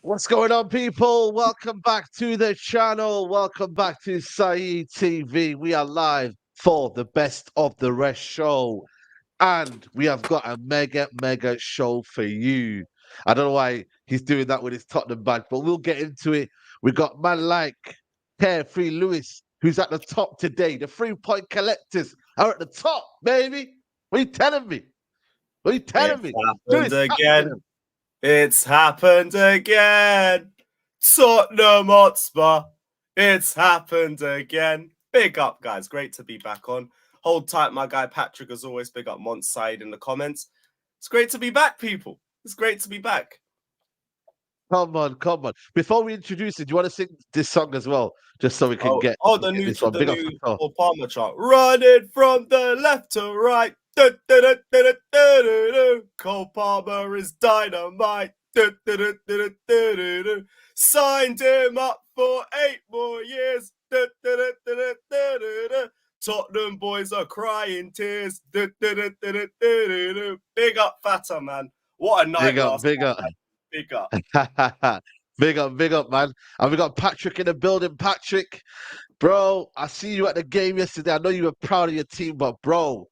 What's going on, people? Welcome back to the channel. Welcome back to Saeed TV. We are live for the Best of the Rest show. And we have got a mega show for you. I don't know why he's doing that with his Tottenham badge, but we'll get into it. We got man like Carefree Lewis, who's at the top today. The 3-point collectors are at the top, baby. What are you telling me? What are you telling me? Happened again. It's happened again. Tottenham Hotspur. It's happened again. Big up, guys. Great to be back on. Hold tight, my guy Patrick. As always, big up Montside in the comments. It's great to be back, people. It's great to be back. Come on. Before we introduce it, do you want to sing this song as well? Just so we can get the new Cole Palmer chart. Running from the left to right. Cole Palmer is dynamite. Signed him up for 8 more years. Tottenham boys are crying tears. Big up, Fatta, man. What a night last night. Big up. Big up, man. And we got Patrick in the building. Patrick, bro, I see you at the game yesterday. I know you were proud of your team, but bro,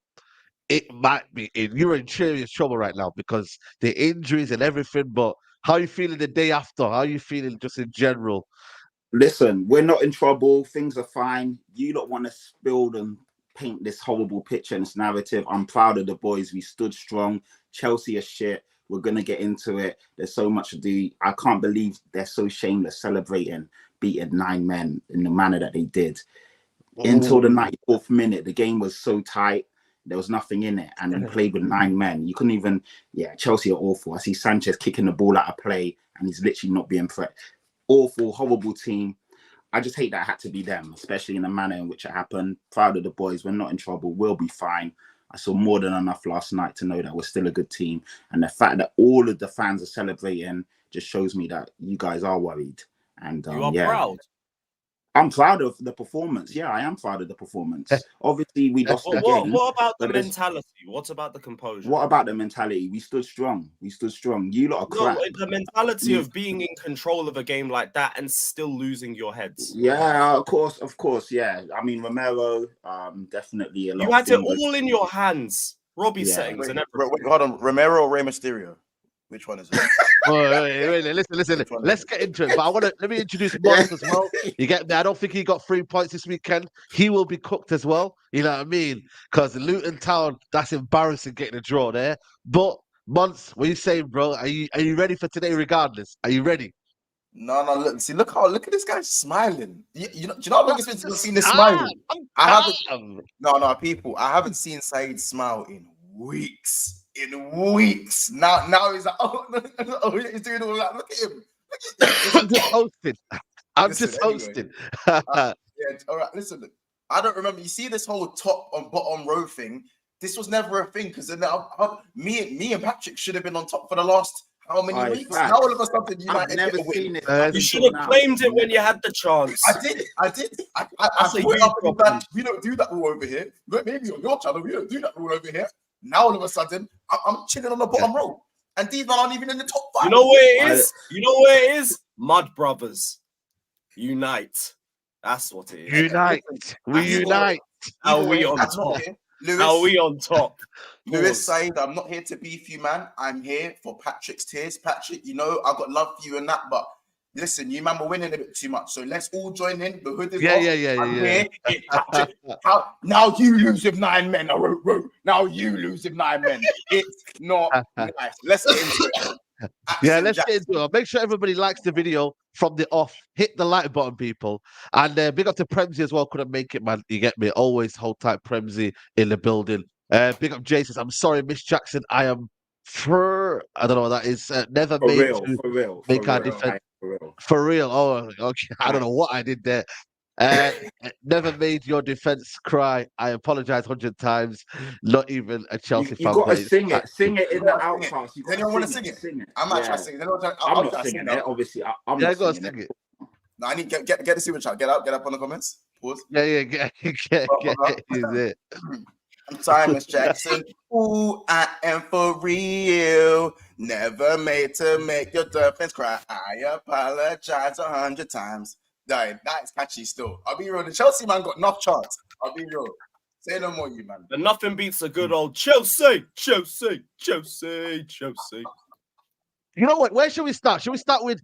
it might be you're in serious trouble right now because the injuries and everything. But how are you feeling the day after? How are you feeling just in general? Listen, we're not in trouble. Things are fine. You don't want to build and paint this horrible picture and this narrative. I'm proud of the boys. We stood strong. Chelsea are shit. We're going to get into it. There's so much to do. I can't believe they're so shameless celebrating beating 9 men in the manner that they did. Until the 94th minute, the game was so tight. There was nothing in it. And we played with 9 men. You couldn't even... Yeah, Chelsea are awful. I see Sanchez kicking the ball out of play and he's literally not being threat. Awful, horrible team. I just hate that it had to be them, especially in the manner in which it happened. Proud of the boys. We're not in trouble. We'll be fine. I saw more than enough last night to know that we're still a good team. And the fact that all of the fans are celebrating just shows me that you guys are worried. And you are proud. I'm proud of the performance. Yeah, I am proud of the performance. Obviously, we lost the game. What about the mentality? What about the composure? What about the mentality? We stood strong. You lot are crap. The mentality of being in control of a game like that and still losing your heads. Yeah, of course. Yeah, I mean Romero, definitely a lot. You had it all in your hands. Robbie's Yeah. settings Wait, and everything. wait, hold on. Romero or Rey Mysterio? Which one is it? Wait, listen. Which one is Let's it? get into it. But let me introduce Yeah. Monk as well. You get me? I don't think he got 3 points this weekend. He will be cooked as well. You know what I mean? Because Luton Town, that's embarrassing getting a draw there. But Monks, what are you saying, bro? Are you ready for today? Regardless, are you ready? No. Look at this guy smiling. Do you know how long it's been since I've seen this Ah, smiling? I'm I haven't. calm. No, people. I haven't seen Saeed smile in weeks. Now he's like, oh, he's doing all that. Look at him. I'm just hosting. I'm Listen, just anyway. hosting. Yeah, all right. Listen, I don't remember. You see this whole top and bottom row thing? This was never a thing because then me and Patrick should have been on top for the last how many Aye, weeks? facts. Now all of a sudden I've United never get a win. seen it. You You should have claimed it when you had the chance. I did. I That's a put it you up in the problem. back. We don't do that all over here. But maybe on your channel, we don't do that all over here. Now all of a sudden, I'm chilling on the bottom row, and these men aren't even in the top 5. You know where it is? You know where it is? Mud Brothers. Unite. That's what it is. Unite. We Either unite. How Either we way, on I'm not top? here. How we on top? Lewis Pause. Said, I'm not here to beef you, man. I'm here for Patrick's tears. Patrick, you know, I got love for you and that, but listen, you man were winning a bit too much. So let's all join in. The hood is off. I'm here. Patrick, now you lose with 9 men. Now you lose with 9 men. It's not nice. Let's get into it. Yeah, let's get into it. Make sure everybody likes the video from the off. Hit the like button, people. And big up to Premsy as well. Couldn't make it, man. You get me? Always hold tight, Premsy in the building. Big up Jason. I'm sorry, Miss Jackson. I am I don't know what that is. Never For made real, to for real. make For our real. defense. Aye, for real. For real. Oh, okay. I don't know what I did there. Never made your defense cry. I apologize 100 times. Not even a Chelsea You fan. got to but it's sing it. fact. Sing it in You the gotta sing it. outcast. You Does anyone want to sing it? Sing it. I'm not Yeah. trying to sing it. I'm not singing it. Obviously, I'm Yeah, not go singing sing it. No, I need to get the super chat. Get up on the comments. Pause. Yeah, get is it. I'm sorry, Miss Jackson. Ooh, I am for real. Never made to make your defense cry. I apologize 100 times. That is catchy still. I'll be real. The Chelsea man got enough chance. I'll be real. Say no more, you man. And nothing beats a good old Chelsea. You know what? Where should we start? Should we start with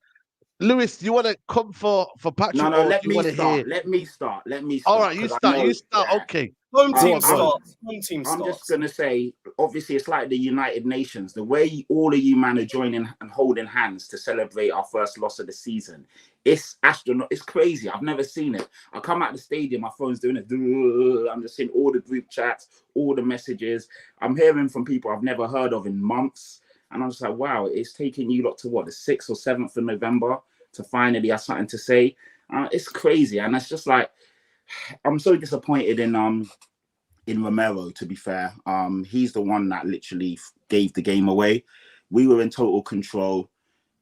Lewis? Do you want to come for Patrick? No, or let do you me want to start. hear? Let me start. All right, you 'cause I start. know- You start. yeah. Okay. Home team Go on. starts. Home team I'm starts. just gonna say, obviously, it's like the United Nations. The way all of you man are joining and holding hands to celebrate our first loss of the season, it's astronaut. It's crazy. I've never seen it. I come out the stadium, my phone's doing it. I'm just seeing all the group chats, all the messages. I'm hearing from people I've never heard of in months, and I'm just like, wow, it's taking you lot to what, the 6th or 7th of November to finally have something to say. It's crazy, and it's just like, I'm so disappointed in Romero, to be fair. He's the one that literally gave the game away. We were in total control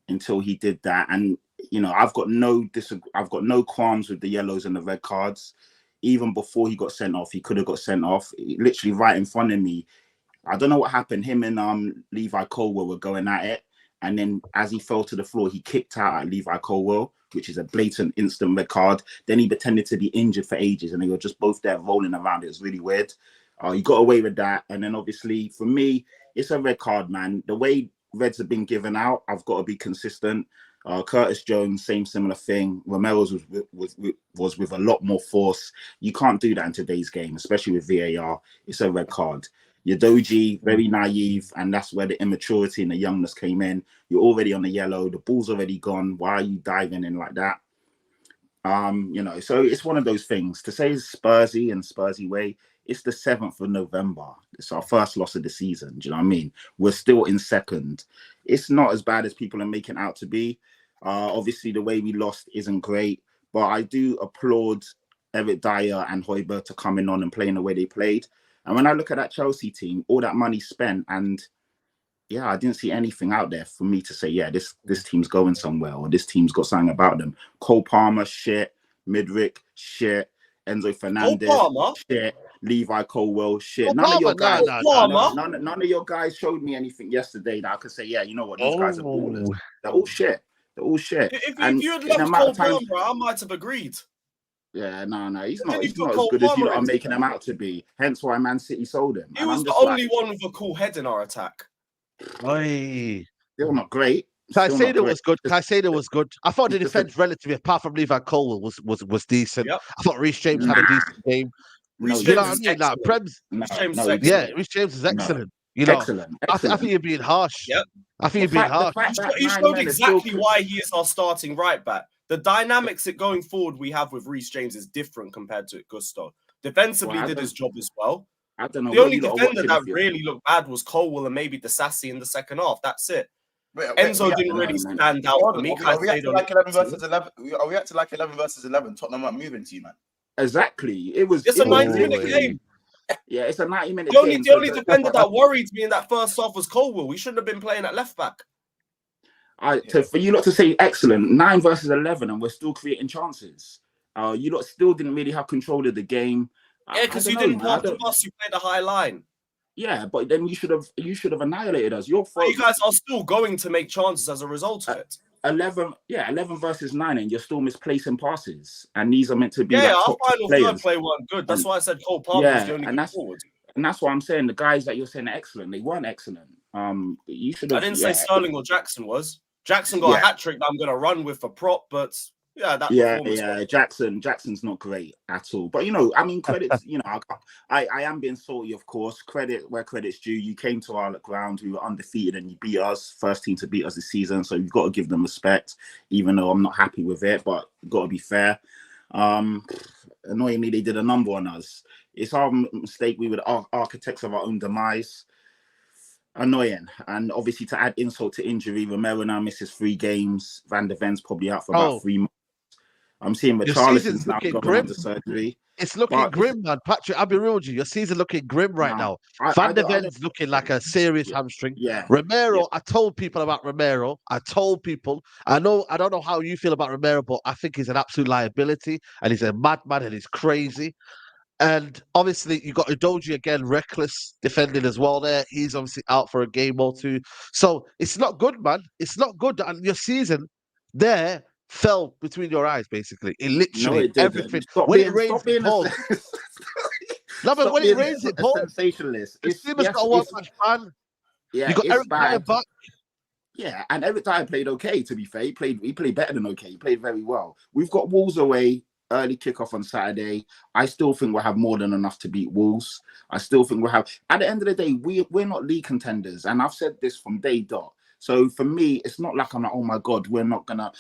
until he did that. And you know, I've got no qualms with the yellows and the red cards. Even before he got sent off, he could have got sent off. Literally right in front of me. I don't know what happened. Him and Levi Colwell were going at it. And then as he fell to the floor, he kicked out at Levi Colwell, which is a blatant instant red card. Then he pretended to be injured for ages, and they were just both there rolling around. It was really weird. He got away with that. And then obviously, for me, it's a red card, man. The way reds have been given out, I've got to be consistent. Curtis Jones, similar thing. Romero's was with a lot more force. You can't do that in today's game, especially with VAR. It's a red card. Yadoji, very naive, and that's where the immaturity and the youngness came in. You're already on the yellow, the ball's already gone. Why are you diving in like that? You know, so it's one of those things. To say it's Spursy and Spursy way, it's the 7th of November. It's our first loss of the season. Do you know what I mean? We're still in second. It's not as bad as people are making out to be. Obviously, the way we lost isn't great, but I do applaud Eric Dyer and Højbjerg to coming on and playing the way they played. And when I look at that Chelsea team, all that money spent, and yeah, I didn't see anything out there for me to say, yeah, this team's going somewhere, or this team's got something about them. Cole Palmer, shit. Midrick, shit. Enzo Fernandez, shit. Levi Colwell, shit. None of your guys, none of your guys showed me anything yesterday that I could say, yeah, you know what, these guys are ballers. They're all shit. They're all shit. If you had left Cole Palmer, I might have agreed. Yeah, no, he's Then not. you've He's got not as Cole good as you Palmer lot are in. making him out to be. Hence why Man City sold him. He And was I'm the just only like, one with a cool head in our attack. Oi. still not great. Still not Caicedo great. was good. Caicedo was good. I thought the He's just a, defense, relatively, apart from Levi Colwill, was decent. Yep. I thought Reece James had a Nah. decent game. no, Reece You know James what I is mean? Like excellent. Prem's, Reece James no, is he excellent. yeah, didn't. Reece James is No. excellent. You know, Excellent. I think you're being harsh. Yep. I think you're being harsh. The fact that He 9 showed men are still exactly why he is our starting right back. The dynamics that going forward we have with Reece James is different compared to Gusto. Defensively Well, did his job as well. I don't know The what only you lot are defender watching. that If you, really looked bad was Colwell and maybe Disassi in the second half. That's it. Enzo I didn't don't really know, man. stand out Hold for on, me. are we acting Caicedo like 11 looked versus 11? Are we acting like 11 versus 11? Tottenham aren't moving to you, man. Exactly. It was. It's It a was 90-minute literally. game. Yeah, it's a 90-minute The game. only defender that worried me in that first half was Colwell. We shouldn't have been playing at left back. For you lot to say excellent, 9 versus 11, and we're still creating chances. You lot still didn't really have control of the game. Yeah, because you didn't park the bus. You played a high line. Yeah, but then you should have annihilated us. Your But you guys are still going to make chances as a result of it. 11 versus 9, and you're still misplacing passes. And these are meant to be Yeah, like our top final players. third play weren't good. That's why I said Cole Palmer was the only good forward. And that's why I'm saying the guys that you're saying are excellent. They weren't excellent. You should have. I didn't say Sterling or Jackson was. Jackson got a hat trick that I'm going to run with for prop, but yeah, that performance. Jackson's not great at all. But I mean, credits. I am being salty, of course. Credit where credit's due. You came to our ground. We were undefeated, and you beat us. First team to beat us this season. So you've got to give them respect, even though I'm not happy with it. But you've got to be fair. Annoyingly, they did a number on us. It's our mistake. We were the architects of our own demise. Annoying. And obviously, to add insult to injury, Romero now misses 3 games. Van der Ven's probably out for about 3 months. I'm seeing Richarlison's now going under surgery. It's looking grim, man. Patrick, I'll be real with you. Your season looking grim right now. Van der Ven's looking like a serious hamstring. Yeah. Romero, I told people about Romero. I don't know how you feel about Romero, but I think he's an absolute liability and he's a madman and he's crazy. And obviously, you got Udogie again, reckless defending as well there. He's obviously out for a game or 2. So it's not good, man. It's not good. And your season there fell between your eyes, basically. It literally, everything. When it rains, it pours. No, but when it rains, it pours. Sensationalist. The team has got a one-match ban. Yeah, you got Eric Dyer back. Yeah, and Eric Dyer played okay, to be fair. He played better than okay. He played very well. We've got Wolves away. Early kickoff on Saturday. I still think we'll have more than enough to beat Wolves. I still think we'll have. At the end of the day, we're not league contenders, and I've said this from day dot. So for me, it's not like I'm like, oh my god, we're not gonna.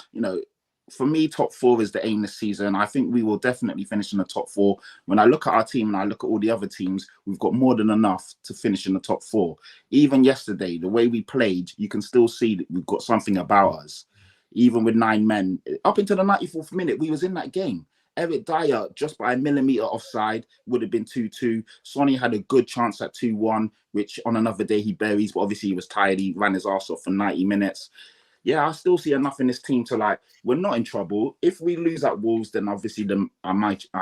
For me, top 4 is the aim this season. I think we will definitely finish in the top 4. When I look at our team and I look at all the other teams, we've got more than enough to finish in the top 4. Even yesterday, the way we played, you can still see that we've got something about us. Even with 9 men, up until the 94th minute, we was in that game. Eric Dyer, just by a millimetre offside, would have been 2-2. Sonny had a good chance at 2-1, which on another day he buries, but obviously he was tired. He ran his arse off for 90 minutes. Yeah, I still see enough in this team to we're not in trouble. If we lose at Wolves, then obviously I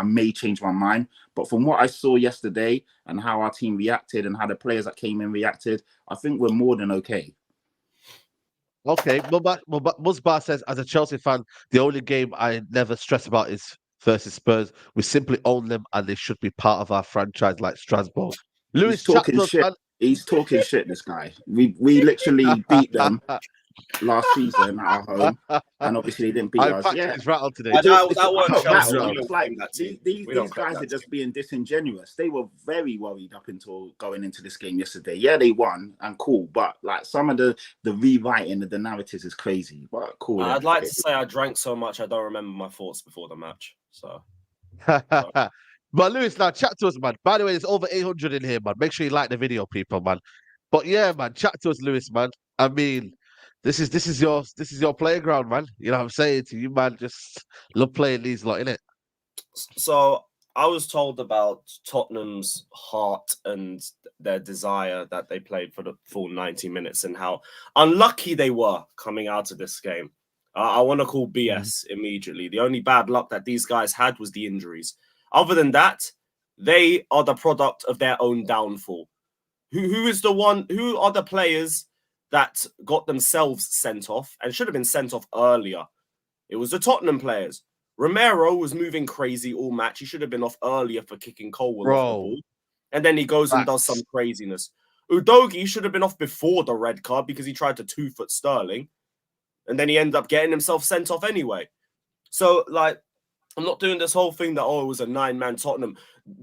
may change my mind. But from what I saw yesterday and how our team reacted and how the players that came in reacted, I think we're more than okay. Okay, Musbar says, as a Chelsea fan, the only game I never stress about is versus Spurs. We simply own them and they should be part of our franchise like Strasbourg. Lewis, he's talking shit. He's talking shit, this guy. We literally beat them last season at our home, and obviously they didn't beat us. Yeah, he's rattled today. These guys are just being disingenuous. They were very worried up until going into this game yesterday. Yeah, they won and cool, but some of the rewriting of the narratives is crazy. But cool. I'd like to say I drank so much I don't remember my thoughts before the match. So. But Lewis, now chat to us, man. By the way, there's over 800 in here, man. Make sure you like the video, people, man. But yeah, man, chat to us, Lewis, man. I mean, this is your playground, man. You know what I'm saying to you, man. Just love playing these lot, innit? So I was told about Tottenham's heart and their desire that they played for the full 90 minutes and how unlucky they were coming out of this game. I want to call BS immediately. The only bad luck that these guys had was the injuries. Other than that, they are the product of their own downfall. Who are the players that got themselves sent off and should have been sent off earlier? It was the Tottenham players. Romero was moving crazy all match. He should have been off earlier for kicking Colwell off the Bro. ball. And then he goes and does some craziness. Udogie should have been off before the red card because he tried to 2-foot Sterling. And then he ended up getting himself sent off anyway. So, like, I'm not doing this whole thing that, it was a 9-man Tottenham.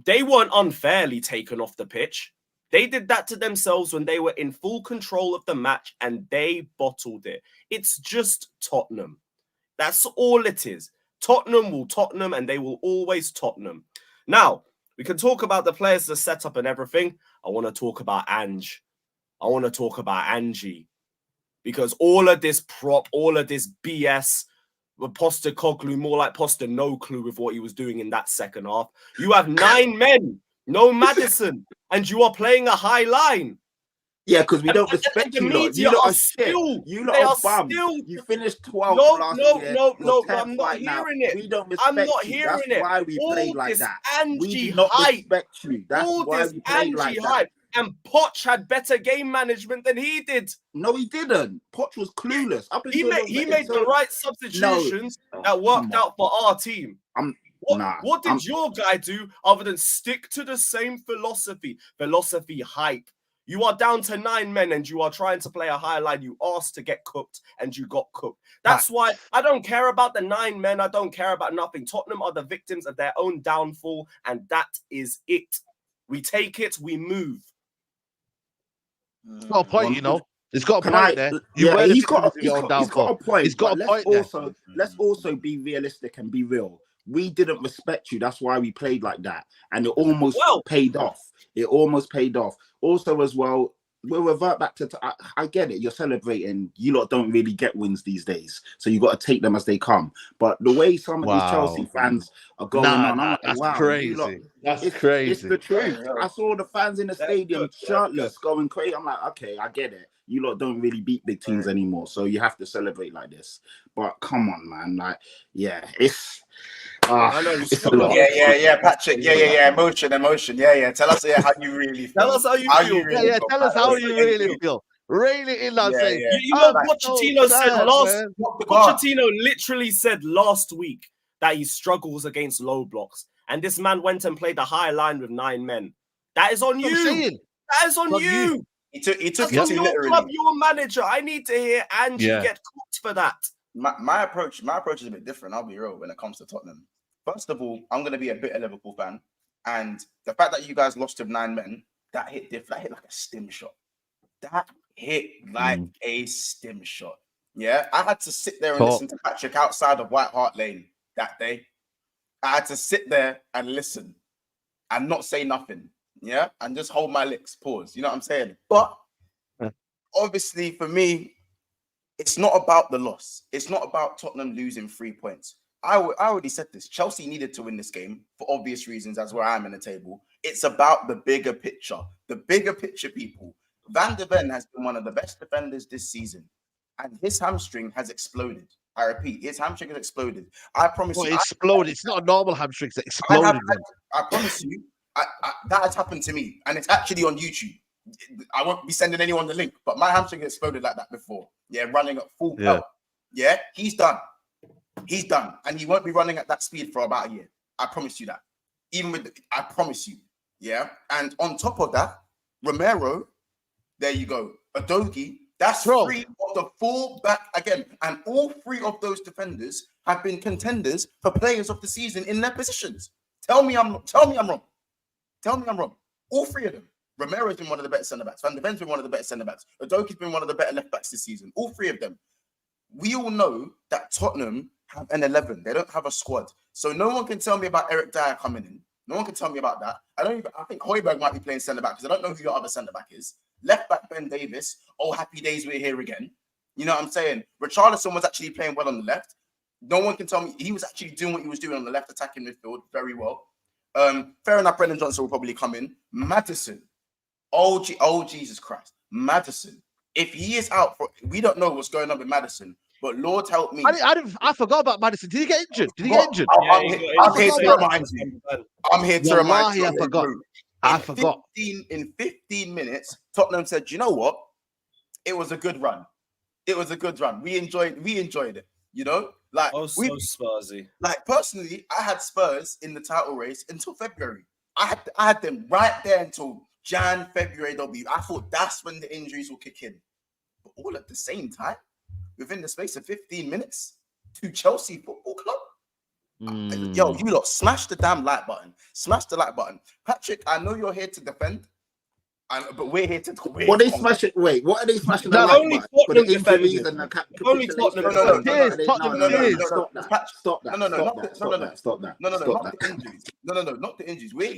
They weren't unfairly taken off the pitch. They did that to themselves when they were in full control of the match and they bottled it. It's just Tottenham. That's all it is. Tottenham will Tottenham and they will always Tottenham. Now, we can talk about the players, the setup and everything. I want to talk about Ange. I want to talk about Angie. Because all of this prop, all of this BS, with Postecoglou, more like Posta no clue with what he was doing in that second half. You have 9 men, no Maddison, and you are playing a high line. Yeah, because we don't respect you lot. You lot are shit. You lot are bums. You finished 12th last year. No, I'm not hearing it. We don't respect you. That's why we played like that. We do not respect you. That's why we played like that. And Poch had better game management than he did. No, he didn't. Poch was clueless. He made the right substitutions that worked out for our team. What did your guy do other than stick to the same philosophy? Philosophy hype. You are down to 9 men and you are trying to play a high line. You asked to get cooked and you got cooked. That's why I don't care about the 9 men. I don't care about nothing. Tottenham are the victims of their own downfall, and that is it. We take it, we move. It's got a point, you know. It's got a point there. He's got a point. He's got a point there. Let's also be realistic and be real. We didn't respect you. That's why we played like that. And it almost paid off. It almost paid off. Also, as well, we'll revert back to... I get it. You're celebrating. You lot don't really get wins these days. So you got to take them as they come. But the way some of these Chelsea fans are going on, I'm like, that's wow. crazy. That's crazy. It's the truth. I saw the fans in the stadium shirtless going crazy. I'm like, okay, I get it. You lot don't really beat big teams anymore. So you have to celebrate like this. But come on, man. Like, yeah, it's... Patrick. Emotion. Yeah. Tell us how you really feel. Tell us how you feel. Tell us how you really feel. Really in that saying. You know, Pochettino said Pochettino literally said last week that he struggles against low blocks, and this man went and played a high line with 9 men. That is on you. That is on you. He took it to your club, your manager. I need to hear Angie get cooked for that. My approach is a bit different. I'll be real when it comes to Tottenham. First of all, I'm going to be a bitter Liverpool fan. And the fact that you guys lost with 9 men, that hit like a stim shot. That hit like a stim shot. Yeah, I had to sit there and listen to Patrick outside of White Hart Lane that day. I had to sit there and listen and not say nothing. Yeah, and just hold my lips, pause. You know what I'm saying? But obviously for me, it's not about the loss. It's not about Tottenham losing 3 points. I already said this. Chelsea needed to win this game for obvious reasons, as where I am in the table. It's about the bigger picture. The bigger picture, people. Van der Ven has been one of the best defenders this season, and his hamstring has exploded. I repeat, his hamstring has exploded. I promise you. Exploded. It's not a normal hamstring. It's exploded. I promise you, that has happened to me, and it's actually on YouTube. I won't be sending anyone the link, but my hamstring exploded like that before. Yeah, running at full power. Yeah, he's done. He's done, and he won't be running at that speed for about a year. I promise you that. I promise you. Yeah, and on top of that, Romero, there you go. Udogie, that's 3 of the 4 back again, and all 3 of those defenders have been contenders for players of the season in their positions. Tell me I'm wrong. All 3 of them. Romero's been one of the better centre backs. Van der Ven's been one of the better centre backs. Udogie's been one of the better left backs this season. All 3 of them. We all know that Tottenham have an 11. They don't have a squad. So no one can tell me about Eric Dyer coming in. No one can tell me about that. I think Højbjerg might be playing centre back because I don't know who your other centre back is. Left back Ben Davis. Oh, happy days, we're here again. You know what I'm saying? Richarlison was actually playing well on the left. No one can tell me he was actually doing what he was doing on the left, attacking midfield very well. Fair enough, Brendan Johnson will probably come in. Maddison. Oh, Jesus Christ. Maddison. If he is out we don't know what's going on with Maddison. But Lord help me. I forgot about Maddison. Did he get injured? I'm here to remind you. I forgot. In 15 minutes, Tottenham said, you know what? It was a good run. We enjoyed it. You know, Like Oh, so Spursy. Like personally, I had Spurs in the title race until February. I had them right there until Jan, February. I thought that's when the injuries will kick in. But all at the same time, within the space of 15 minutes, to Chelsea Football Club. Yo, you lot, smash the damn like button. Smash the like button. Patrick, I know you're here to defend, but we're here to talk. What are they smashing? Wait, what are they smashing the No, like only button? For the Tottenham injuries defenders. and the Only capitulation? Tottenham No, defenders. stop that. Stop that. Stop that. No, not the injuries. No, not the injuries. We're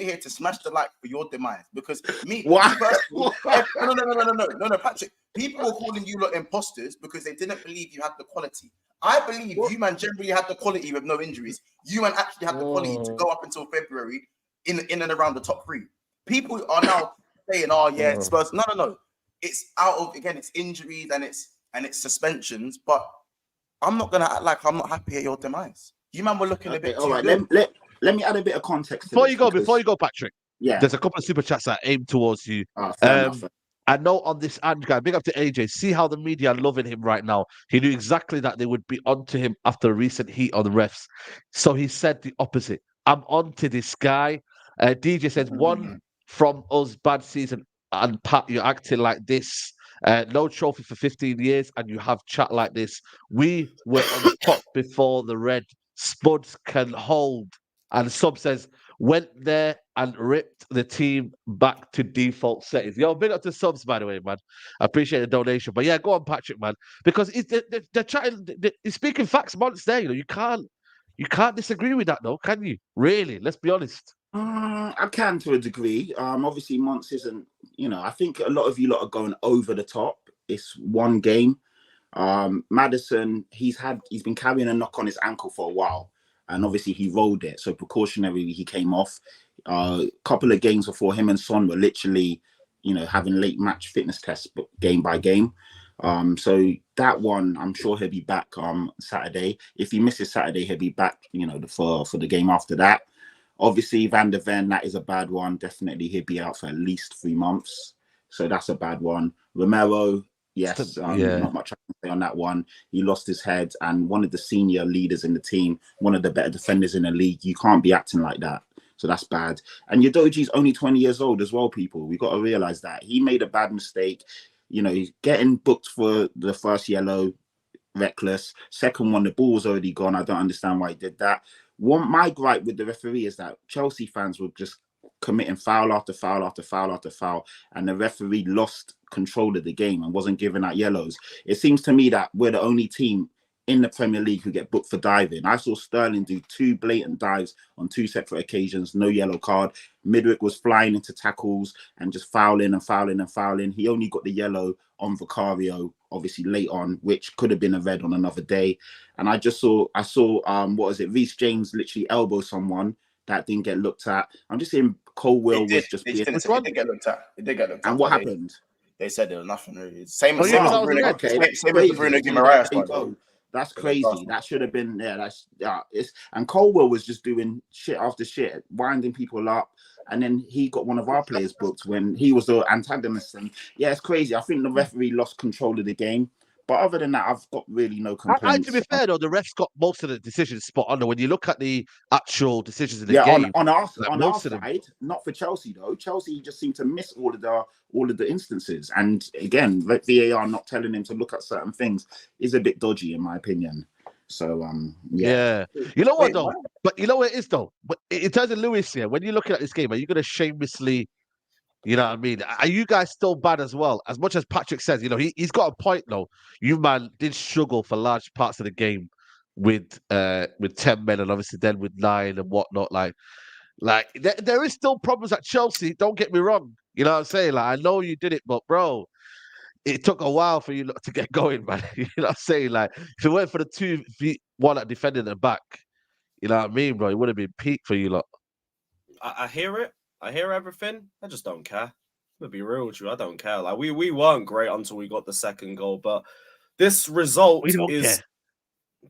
here to smash the like for your demise because me personally, no, Patrick. People were calling you lot imposters because they didn't believe you had the quality. I believe you man generally had the quality with no injuries. You man actually had the quality to go up until February in and around the top 3. People are now saying, "Oh yeah, Spurs." No. It's out of it's injuries and it's suspensions. But I'm not gonna act like I'm not happy at your demise. You man were looking a bit all too right. good. Let me add a bit of context Before you go, Patrick. Yeah, there's a couple of super chats that aim towards you. Fair enough. I know on this and guy, big up to AJ. See how the media are loving him right now. He knew exactly that they would be onto him after recent heat on the refs. So he said the opposite. I'm onto this guy. DJ says one from us bad season, and Pat, you're acting like this. No trophy for 15 years, and you have chat like this. We were on top before the red. Spuds can hold. And Sub says, went there and ripped the team back to default settings. Yo, big up to Subs, by the way, man. I appreciate the donation. But yeah, go on, Patrick, man. Because they're chatting, he's speaking facts, man. It's there, you can't disagree with that, though, can you? Really? Let's be honest. I can to a degree. Obviously, Monts isn't. I think a lot of you lot are going over the top. It's one game. Maddison, he's been carrying a knock on his ankle for a while, and obviously he rolled it. So precautionarily, he came off. Couple of games before, him and Son were literally, having late match fitness tests, but game by game. So that one, I'm sure he'll be back Saturday. If he misses Saturday, he'll be back, for the game after that. Obviously, Van der Ven, that is a bad one. Definitely, he'll be out for at least 3 months. So that's a bad one. Romero, yes, not much I can say on that one. He lost his head, and one of the senior leaders in the team, one of the better defenders in the league. You can't be acting like that. So that's bad. And Udoji's only 20 years old as well, people. We've got to realize that. He made a bad mistake. He's getting booked for the first yellow, reckless. Second one, the ball was already gone. I don't understand why he did that. My gripe with the referee is that Chelsea fans were just committing foul after foul after foul after foul, and the referee lost control of the game and wasn't giving out yellows. It seems to me that we're the only team in the Premier League who get booked for diving. I saw Sterling do 2 blatant dives on 2 separate occasions, no yellow card. Midwick was flying into tackles and just fouling and fouling and fouling. He only got the yellow on Vicario, obviously late on, which could have been a red on another day. And I saw Reece James literally elbow someone that didn't get looked at. I'm just saying Colwell was just being... It did get looked at. And what happened? They said there was nothing really. Same as Bruno Guimaraes. That's crazy. That should have been and Colwell was just doing shit after shit, winding people up, and then he got one of our players booked when he was the antagonist. And yeah, it's crazy. I think the referee lost control of the game. But other than that, I've got really no complaints. To be fair, though, the refs got most of the decisions spot on. When you look at the actual decisions in the game, on our side, not for Chelsea though. Chelsea just seemed to miss all of the instances. And again, VAR not telling him to look at certain things is a bit dodgy in my opinion. So yeah. You know what though? But you know what it is though? But in terms of Lewis here, when you're looking at this game, are you going to shamelessly? You know what I mean? Are you guys still bad as well? As much as Patrick says, he's got a point though. You man did struggle for large parts of the game with 10 men and obviously then with 9 and whatnot. Like there is still problems at Chelsea. Don't get me wrong. You know what I'm saying? Like I know you did it, but bro, it took a while for you to get going, man. You know what I'm saying? Like if it went for the 2v1 at defending the back, you know what I mean, bro? It would have been peak for you lot. I hear it. I hear everything. I just don't care. I'm gonna be real with you. I don't care. Like we weren't great until we got the second goal, but this result is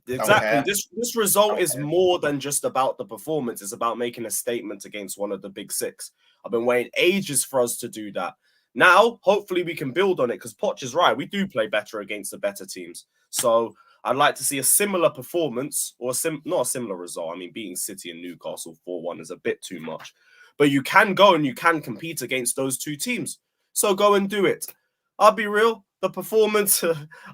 exactly this result is more than just about the performance. It's about making a statement against one of the big 6. I've been waiting ages for us to do that. Now, hopefully, we can build on it because Poch is right. We do play better against the better teams. So I'd like to see a similar performance, or not a similar result. I mean, beating City and Newcastle 4-1 is a bit too much. But you can go and you can compete against those two teams. So go and do it. I'll be real. The performance,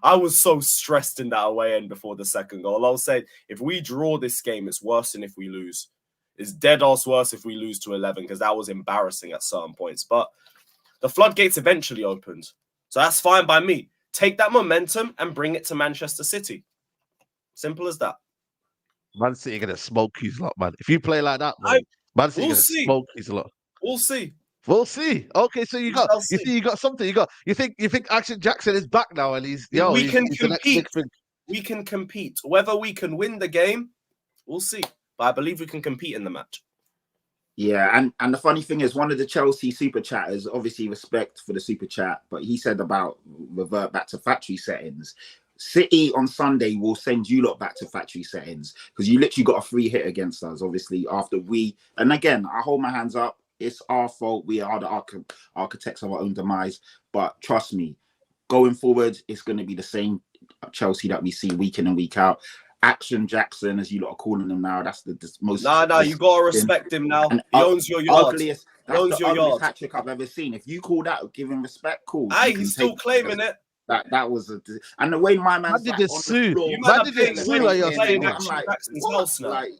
I was so stressed in that away end before the second goal. I'll say, if we draw this game, it's worse than if we lose. It's dead ass worse if we lose to 11, because that was embarrassing at certain points. But the floodgates eventually opened. So that's fine by me. Take that momentum and bring it to Manchester City. Simple as that. Man City going to smoke you a lot, man. If you play like that, man, Man City going to smoke you a lot. We'll see. We'll see. Okay, so you see, you got something. You think Action Jackson is back now, and he's we can compete. The next big thing. We can compete. Whether we can win the game, we'll see. But I believe we can compete in the match. Yeah, and the funny thing is, one of the Chelsea super chatters, obviously respect for the super chat, but he said about revert back to factory settings. City on Sunday will send you lot back to factory settings, because you literally got a free hit against us, obviously, after and again, I hold my hands up. It's our fault. We are the architects of our own demise. But trust me, going forward, it's going to be the same Chelsea that we see week in and week out. Action Jackson, as you lot are calling him now, that's the most. No, you gotta respect him now. He owns your yard. That's the ugliest hat trick I've ever seen. If you call that giving respect, cool. Hey, he's still claiming it. That was and the way my man did this sue? Man did this sue like like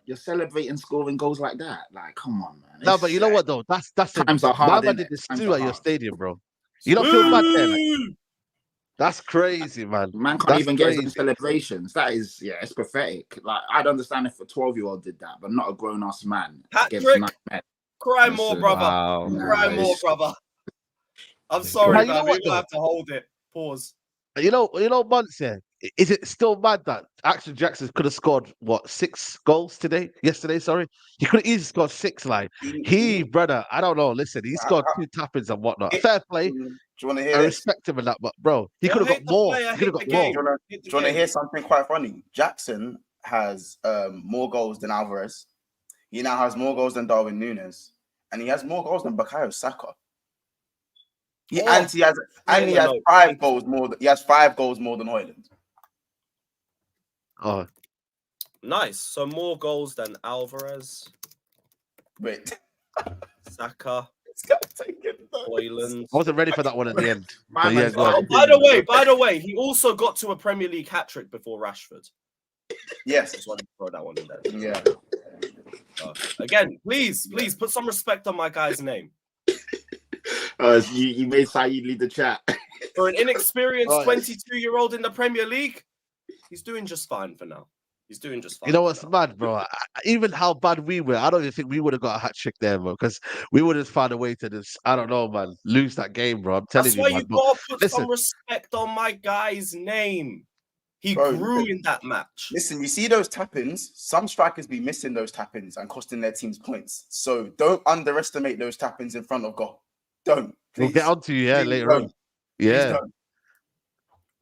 you're celebrating scoring goals like that. Like, come on, man. No, but you know what though? That's times are hard. Man did this sue at your stadium, bro. You don't feel bad there. Like, that's crazy, man. Man can't even get some celebrations. That is, it's pathetic. Like, I'd understand if a 12-year-old did that, but not a grown-ass man. Patrick, cry more, brother. Wow. Cry more, brother. I'm sorry, man. We're gonna have to hold it. Pause. You know, Muncie, is it still mad that Action Jackson could have scored, 6 goals yesterday, sorry? He could have easily scored 6, like. Brother, I don't know, listen, he scored 2 tap-ins and whatnot. Fair play. Do you want to hear I respect him in that, but, bro, he could have got more. He could have got more. Do you want to hear something quite funny? Jackson has more goals than Alvarez. He now has more goals than Darwin Núñez. And he has more goals than Bukayo Saka. He has 5 goals more. He has 5 goals more than Højlund. Oh, nice. So more goals than Alvarez. Wait, Saka. Højlund. I wasn't ready for that one at the end. By the way, he also got to a Premier League hat trick before Rashford. Yes, just wanted to throw that one in there. Yeah. Again, please put some respect on my guy's name. You made Saeed lead the chat. For an inexperienced 22-year-old in the Premier League, he's doing just fine for now. He's doing just fine. You know what's mad, bro? Even how bad we were, I don't even think we would have got a hat trick there, bro, because we would have found a way to just, I don't know, man, lose that game, bro. I'm telling you, man. That's why you gotta put some respect on my guy's name. He grew in that match. Listen, you see those tap-ins? Some strikers be missing those tap-ins and costing their teams points. So don't underestimate those tap-ins in front of goal. Don't. Please. We'll get on to you later on. Yeah.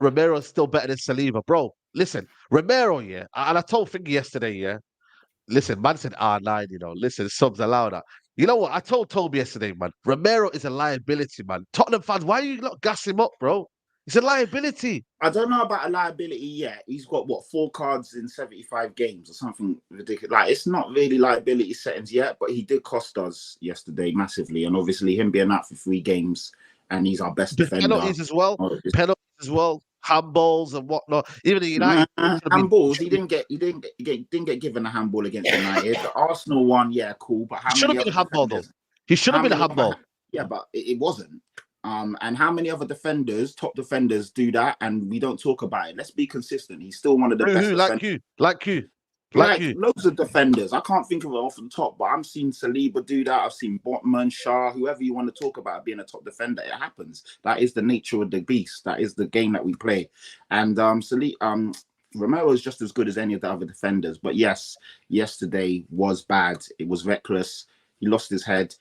Romero's still better than Saliba. Bro, listen, Romero, and I told Fingy yesterday, listen, man said R9, listen, subs allow that. You know what? I told Toby yesterday, man, Romero is a liability, man. Tottenham fans, why are you not gassing him up, bro? It's a liability. I don't know about a liability yet. He's got 4 cards in 75 games or something ridiculous. Like, it's not really liability settings yet, but he did cost us yesterday massively. And obviously him being out for 3 games and he's our best defender. Penalties as well. Handballs and whatnot. Even the United handballs, he didn't get given a handball against United. The Arsenal one, cool. But how should have been a handball though. He should have been a handball. Yeah, but it wasn't. And how many other top defenders do that and we don't talk about it? Let's be consistent. He's still one of the best. Like you. Loads of defenders. I can't think of it off the top, but I've seen Saliba do that. I've seen Botman, Shah, whoever you want to talk about being a top defender. It happens. That is the nature of the beast. That is the game that we play. And Romero is just as good as any of the other defenders. But yes, yesterday was bad. It was reckless. He lost his head.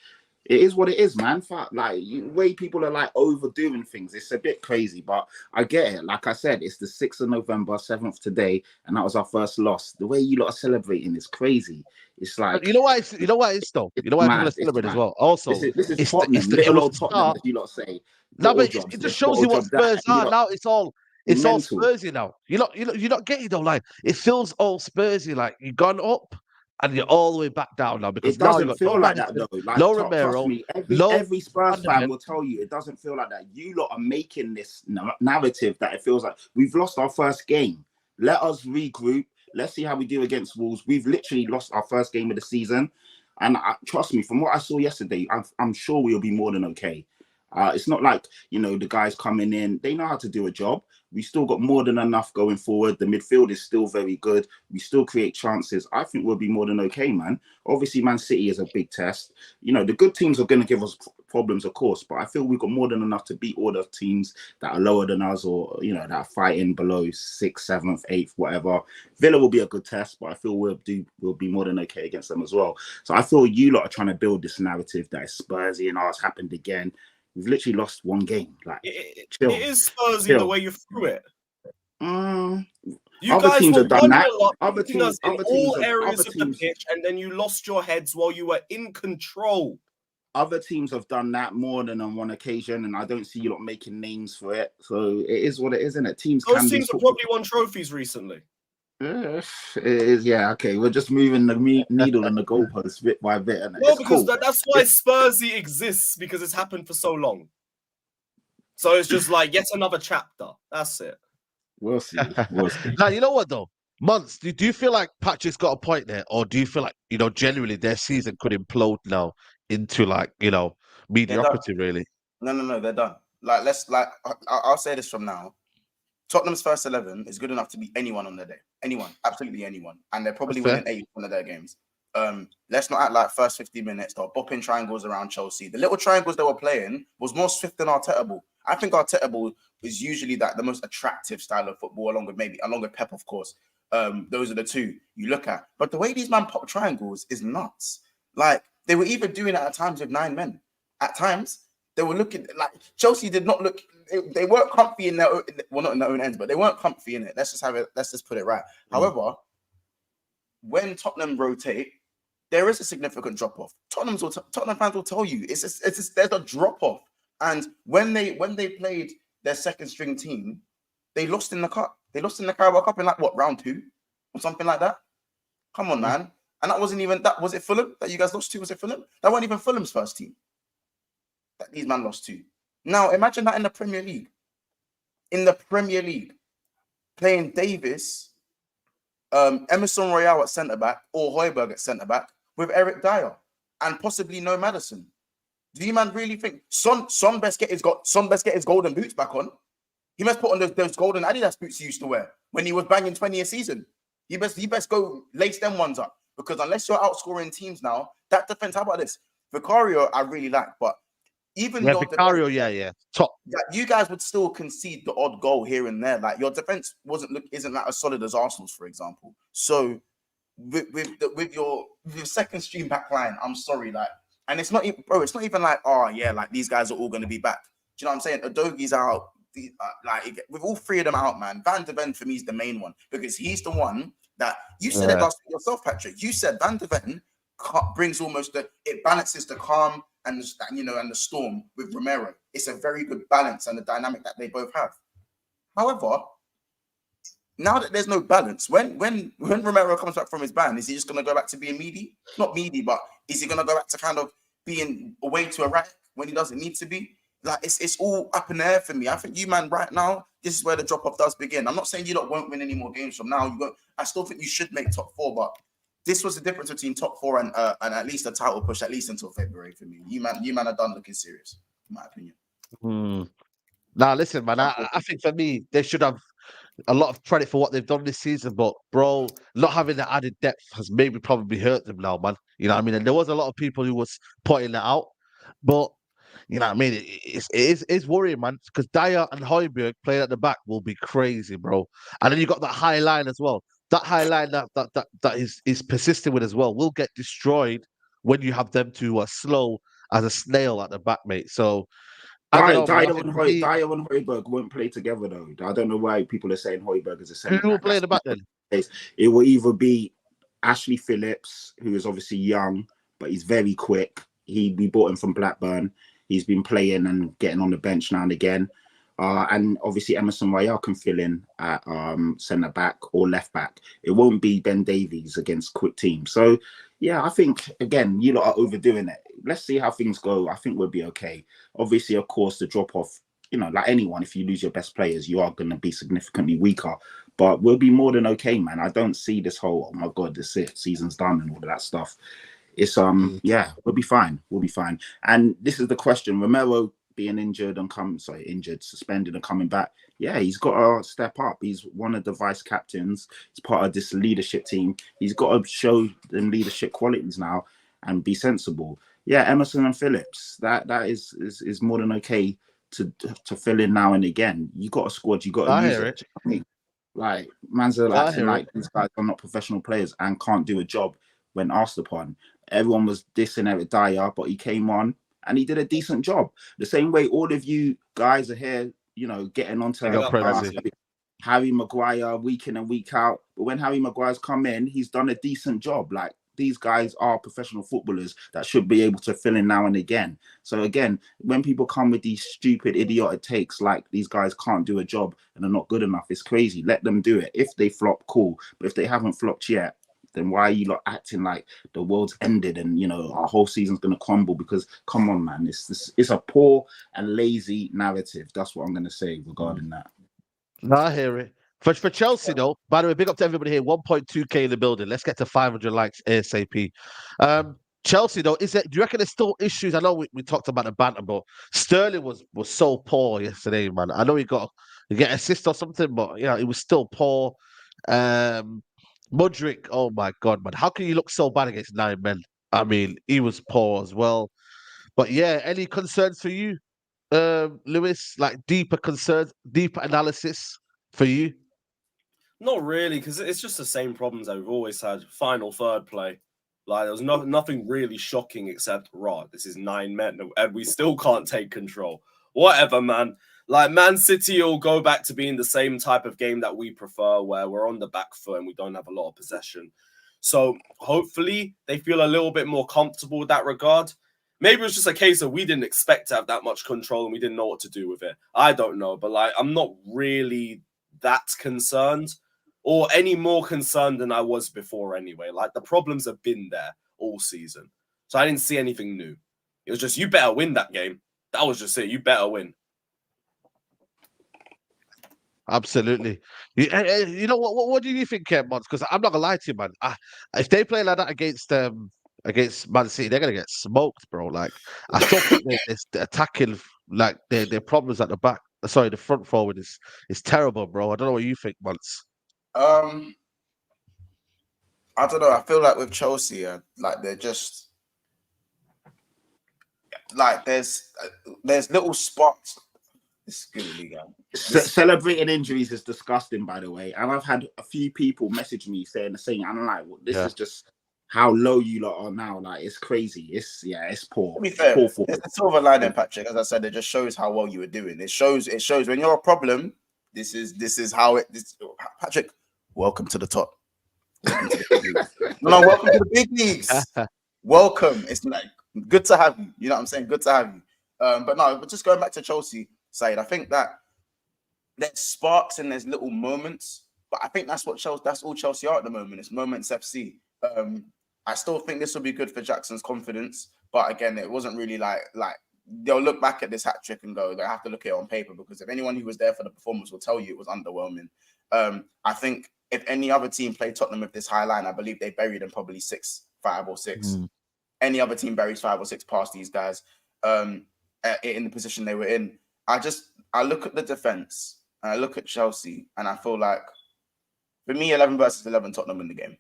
It is what it is, man. Like, way people are like overdoing things. It's a bit crazy, but I get it. Like I said, it's the 6th of November, 7th today, and that was our first loss. The way you lot are celebrating is crazy. It's like, you know why it's though. You know why people are celebrating as well. Also, this is Tottenham, little old Tottenham, as you lot say. No, but it just shows you what Spurs are now. It's all It's all mental. Spursy now. You're not getting though. Like it feels all Spursy. Like you've gone up and you're all the way back down now because It now you've doesn't got no feel like that Maddison, though. Like no trust Romero, me, no every Spurs Van de fan Ven. will tell you it doesn't feel like that. You lot are making this narrative that it feels like we've lost our first game. Let us regroup. Let's see how we do against Wolves. We've literally lost our first game of the season, and trust me, from what I saw yesterday, I'm sure we'll be more than okay. It's not like, the guys coming in, they know how to do a job. We still got more than enough going forward. The midfield is still very good. We still create chances. I think we'll be more than okay, man. Obviously, Man City is a big test. The good teams are going to give us problems, of course, but I feel we've got more than enough to beat all the teams that are lower than us or, that are fighting below 6th, 7th, 8th, whatever. Villa will be a good test, but I feel we'll be more than okay against them as well. So I feel you lot are trying to build this narrative that is Spursy and ours happened again. We've literally lost one game. Like, chill. It is Spursy the way you threw it. You Other guys teams were have done that. 1-0 up, Other beating us in other all teams areas of the pitch, and then you lost your heads while you were in control. Other teams have done that more than on one occasion, and I don't see you lot making names for it. So it is what it is, isn't it? Those teams have probably won trophies recently. It is, yeah. Okay, we're just moving the needle and the goalpost bit by bit. And No, because that's why Spursy exists, because it's happened for so long. So it's just like yet another chapter. That's it. We'll see. We'll see. Now, you know what though? Months, do you feel like Patrick's got a point there, or do you feel like, generally their season could implode now into mediocrity, really? No, they're done. I'll say this from now. Tottenham's first 11 is good enough to beat anyone on their day. Anyone, absolutely anyone. And they're probably winning 80% of their games. Let's not act like first 50 minutes, they're bopping triangles around Chelsea. The little triangles they were playing was more swift than Arteta ball. I think Arteta ball is usually the most attractive style of football, along with Pep, of course. Those are the two you look at. But the way these man pop triangles is nuts. Like, they were even doing it at times with 9 men. At times, they were looking like Chelsea did not look. They weren't comfy in their own, well, not in their own ends, but they weren't comfy in it. Let's just put it right. However, when Tottenham rotate, there is a significant drop off. Tottenham fans will tell you there's a drop off. And when they played their second string team, they lost in the cup. They lost in the Carabao Cup in round 2 or something like that. Come on, man. And that wasn't even that. Was it Fulham that you guys lost to? Was it Fulham? That wasn't even Fulham's first team that these men lost to. Now, imagine that in the Premier League. In the Premier League, playing Davis, Emerson Royale at centre-back or Højbjerg at centre-back with Eric Dyer and possibly no Maddison. Do you man really think Son best get his golden boots back on? He must put on those golden Adidas boots he used to wear when he was banging 20 a season. He best go lace them ones up, because unless you're outscoring teams now, that defense, how about this? Vicario, I really like, but even your Vicario, defense, top. You guys would still concede the odd goal here and there. Like, your defense isn't that as solid as Arsenal's, for example. So with your second stream back line, I'm sorry, and it's not even, bro. It's not even like, oh yeah, like these guys are all going to be back. Do you know what I'm saying? Adogi's out. With all 3 of them out, man. Van de Ven for me is the main one, because he's the one that you said it last week yourself, Patrick. You said Van de Ven brings it balances the calm and the storm with Romero. It's a very good balance and the dynamic that they both have. However, now that there's no balance, when Romero comes back from his ban, is he just going to go back to being meaty? Not meaty, but is he going to go back to kind of being away to a rack when he doesn't need to be? Like, it's all up in the air for me. I think you, man, right now, this is where the drop-off does begin. I'm not saying you won't win any more games from now. I still think you should make top 4, but this was the difference between top 4 and at least a title push, at least until February for me. You man are done looking serious, in my opinion. Now, listen, man, I think for me, they should have a lot of credit for what they've done this season, but bro, not having the added depth has maybe probably hurt them now, man. You know what I mean? And there was a lot of people who was pointing that out, but you know what I mean? It is worrying, man, because Dyer and Højbjerg playing at the back will be crazy, bro. And then you got that high line as well. That high line that is persisting with as well will get destroyed when you have them to slow as a snail at the back, mate. So I don't know, Dyer and Højbjerg won't play together though. I don't know why people are saying Højbjerg is a centre back. Who will play in the back then? It will either be Ashley Phillips, who is obviously young, but he's very quick. We bought him from Blackburn. He's been playing and getting on the bench now and again. And obviously Emerson Royale can fill in at centre back or left back. It won't be Ben Davies against quick teams. So yeah, I think again, you lot are overdoing it. Let's see how things go. I think we'll be okay. Obviously, of course, the drop off, like anyone, if you lose your best players, you are going to be significantly weaker. But we'll be more than okay, man. I don't see this whole, oh my God, this is it, season's done and all of that stuff. It's yeah, we'll be fine. We'll be fine. And this is the question: Romero being injured and suspended and coming back. Yeah, he's got to step up. He's one of the vice captains. He's part of this leadership team. He's got to show them leadership qualities now and be sensible. Yeah, Emerson and Phillips. That is more than okay to fill in now and again. You got a squad. You got to use it. I mean, like man's acting like these guys are not professional players and can't do a job when asked upon. Everyone was dissing Eric Dyer, but he came on and he did a decent job. The same way all of you guys are here, getting onto Harry Maguire week in and week out. But when Harry Maguire's come in, he's done a decent job. Like, these guys are professional footballers that should be able to fill in now and again. So again, when people come with these stupid, idiotic takes like these guys can't do a job and are not good enough, it's crazy. Let them do it. If they flop, cool. But if they haven't flopped yet, then why are you lot acting like the world's ended and our whole season's going to crumble? Because come on, man, it's a poor and lazy narrative. That's what I'm going to say regarding that. No, I hear it. For Chelsea, though, by the way, big up to everybody here. 1.2k in the building. Let's get to 500 likes ASAP. Chelsea, though, do you reckon there's still issues? I know we talked about the banter, but Sterling was so poor yesterday, man. I know he get assist or something, but it was still poor. Mudryk, oh my God, man. How can you look so bad against 9 men? I mean, he was poor as well. But yeah, any concerns for you, Lewis? Like deeper concerns, deeper analysis for you? Not really, because it's just the same problems that we've always had. Final third play. Like, there was nothing really shocking except, this is 9 men, and we still can't take control. Whatever, man. Like, Man City will go back to being the same type of game that we prefer, where we're on the back foot and we don't have a lot of possession. So hopefully they feel a little bit more comfortable with that regard. Maybe it's just a case of we didn't expect to have that much control and we didn't know what to do with it. I don't know, but like, I'm not really that concerned or any more concerned than I was before anyway. Like, the problems have been there all season. So I didn't see anything new. It was just, you better win that game. That was just it. You better win. Absolutely. You know what do you think, Mons? Because I'm not gonna lie to you, man. If they play like that against Man City, they're gonna get smoked, bro. Like, I still think they're attacking, like their problems at the back. Sorry, the front forward is terrible, bro. I don't know what you think, Mons. I don't know. I feel like with Chelsea, like they're just like there's little spots. It's good, Celebrating injuries is disgusting, by the way. And I've had a few people message me saying the same. I'm like, this is just how low you lot are now. Like, it's crazy. It's poor. To be fair, it's a silver lining, Patrick. As I said, it just shows how well you were doing. It shows when you're a problem. This is how it. Patrick, welcome to the top. Welcome to the big leagues. No, welcome to the big leagues. Welcome. It's like good to have you. You know what I'm saying? Good to have you. But just going back to Chelsea. Side, I think that there's sparks and there's little moments, but I think that's all Chelsea are at the moment. It's moments FC. I still think this will be good for Jackson's confidence, but again, it wasn't really like they'll look back at this hat trick and go, they have to look at it on paper, because if anyone who was there for the performance will tell you it was underwhelming. I think if any other team played Tottenham with this high line, I believe they buried them probably 5 or 6. Any other team buries 5 or 6 past these guys in the position they were in. I look at the defense and I look at Chelsea and I feel like, for me, 11 versus 11, Tottenham win the game.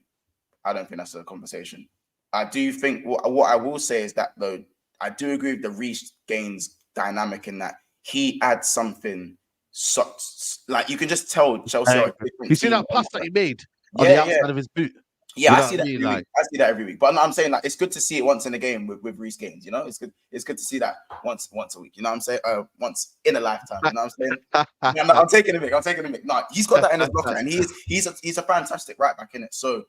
I don't think that's a conversation. I do think what I will say is that, though, I do agree with the Reece Gaines dynamic in that he adds something. Like, you can just tell Chelsea are a different You see that pass that he made on the outside of his boot? Yeah, I see that every week. I see that every week. But I'm saying, like, it's good to see it once in a game with Reece Gaines. You know, it's good. It's good to see that once a week. You know what I'm saying? Once in a lifetime. You know what I'm saying? I'm taking a mic. No, he's got that in his blocker, and he's a fantastic right back in it. So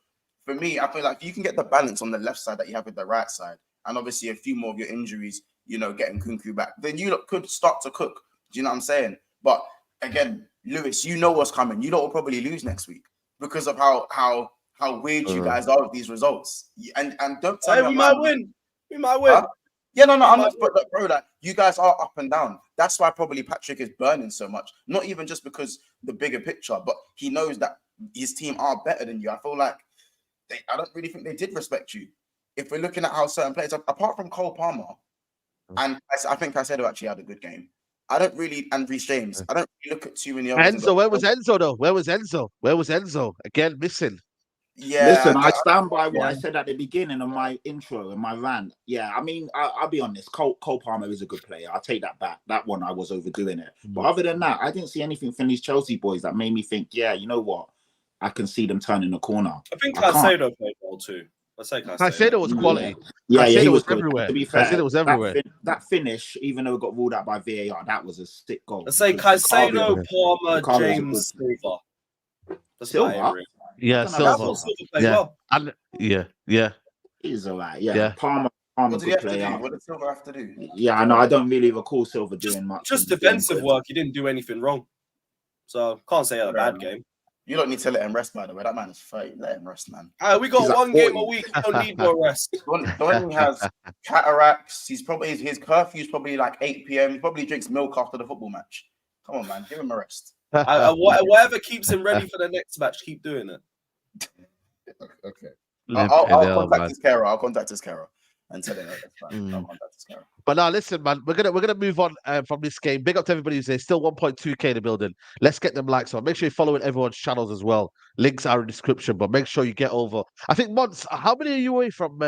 for me, I feel like if you can get the balance on the left side that you have with the right side, and obviously a few more of your injuries, getting Kunku back, then you could start to cook. Do you know what I'm saying? But again, Lewis, you know what's coming. You lot will probably lose next week because of how weird you guys are with these results. And don't tell me we might win. We might win. Huh? Yeah, no, I'm not, bro. That you guys are up and down. That's why probably Patrick is burning so much. Not even just because the bigger picture, but he knows that his team are better than you. I feel like I don't really think they did respect you. If we're looking at how certain players, apart from Cole Palmer, and I think Caicedo actually had a good game. I don't really, and Reece James, I don't really look at too many others. Enzo, where was Enzo though? Where was Enzo? Again, missing. Yeah. Listen, I stand by what I said at the beginning of my intro and my rant. Yeah, I mean, I'll be honest. Cole Palmer is a good player. I'll take that back. That one, I was overdoing it. But other than that, I didn't see anything from these Chelsea boys that made me think, yeah, you know what? I can see them turning the corner. I think Caicedo played well too. I say Caicedo was quality. Yeah, he was everywhere. To be fair, Caicedo was everywhere. That finish, even though it got ruled out by VAR, that was a sick goal. I say Caicedo, Palmer, James, Silva. Yeah, Silva. Well. And yeah. He's all right. Yeah. Palmer what did he have to do? What did Silva have to do? Yeah, I know. I don't really recall Silva doing much. Just defensive work. He didn't do anything wrong. So can't say he had a bad game. You don't need to let him rest, by the way. That man is 30. Let him rest, man. We got one game a week. We don't need more rest. Don has cataracts. His curfew's probably like 8 p.m. He probably drinks milk after the football match. Come on, man. Give him a rest. Whatever keeps him ready for the next match, keep doing it. Okay. I'll contact his carer and tell him that's fine. I'll contact his carer. But now, listen, man, we're gonna move on from this game. Big up to everybody who's there. Still 1.2k in the building. Let's get them likes on. Make sure you're following everyone's channels as well. Links are in the description, but make sure you get over. I think Mons, how many are you away from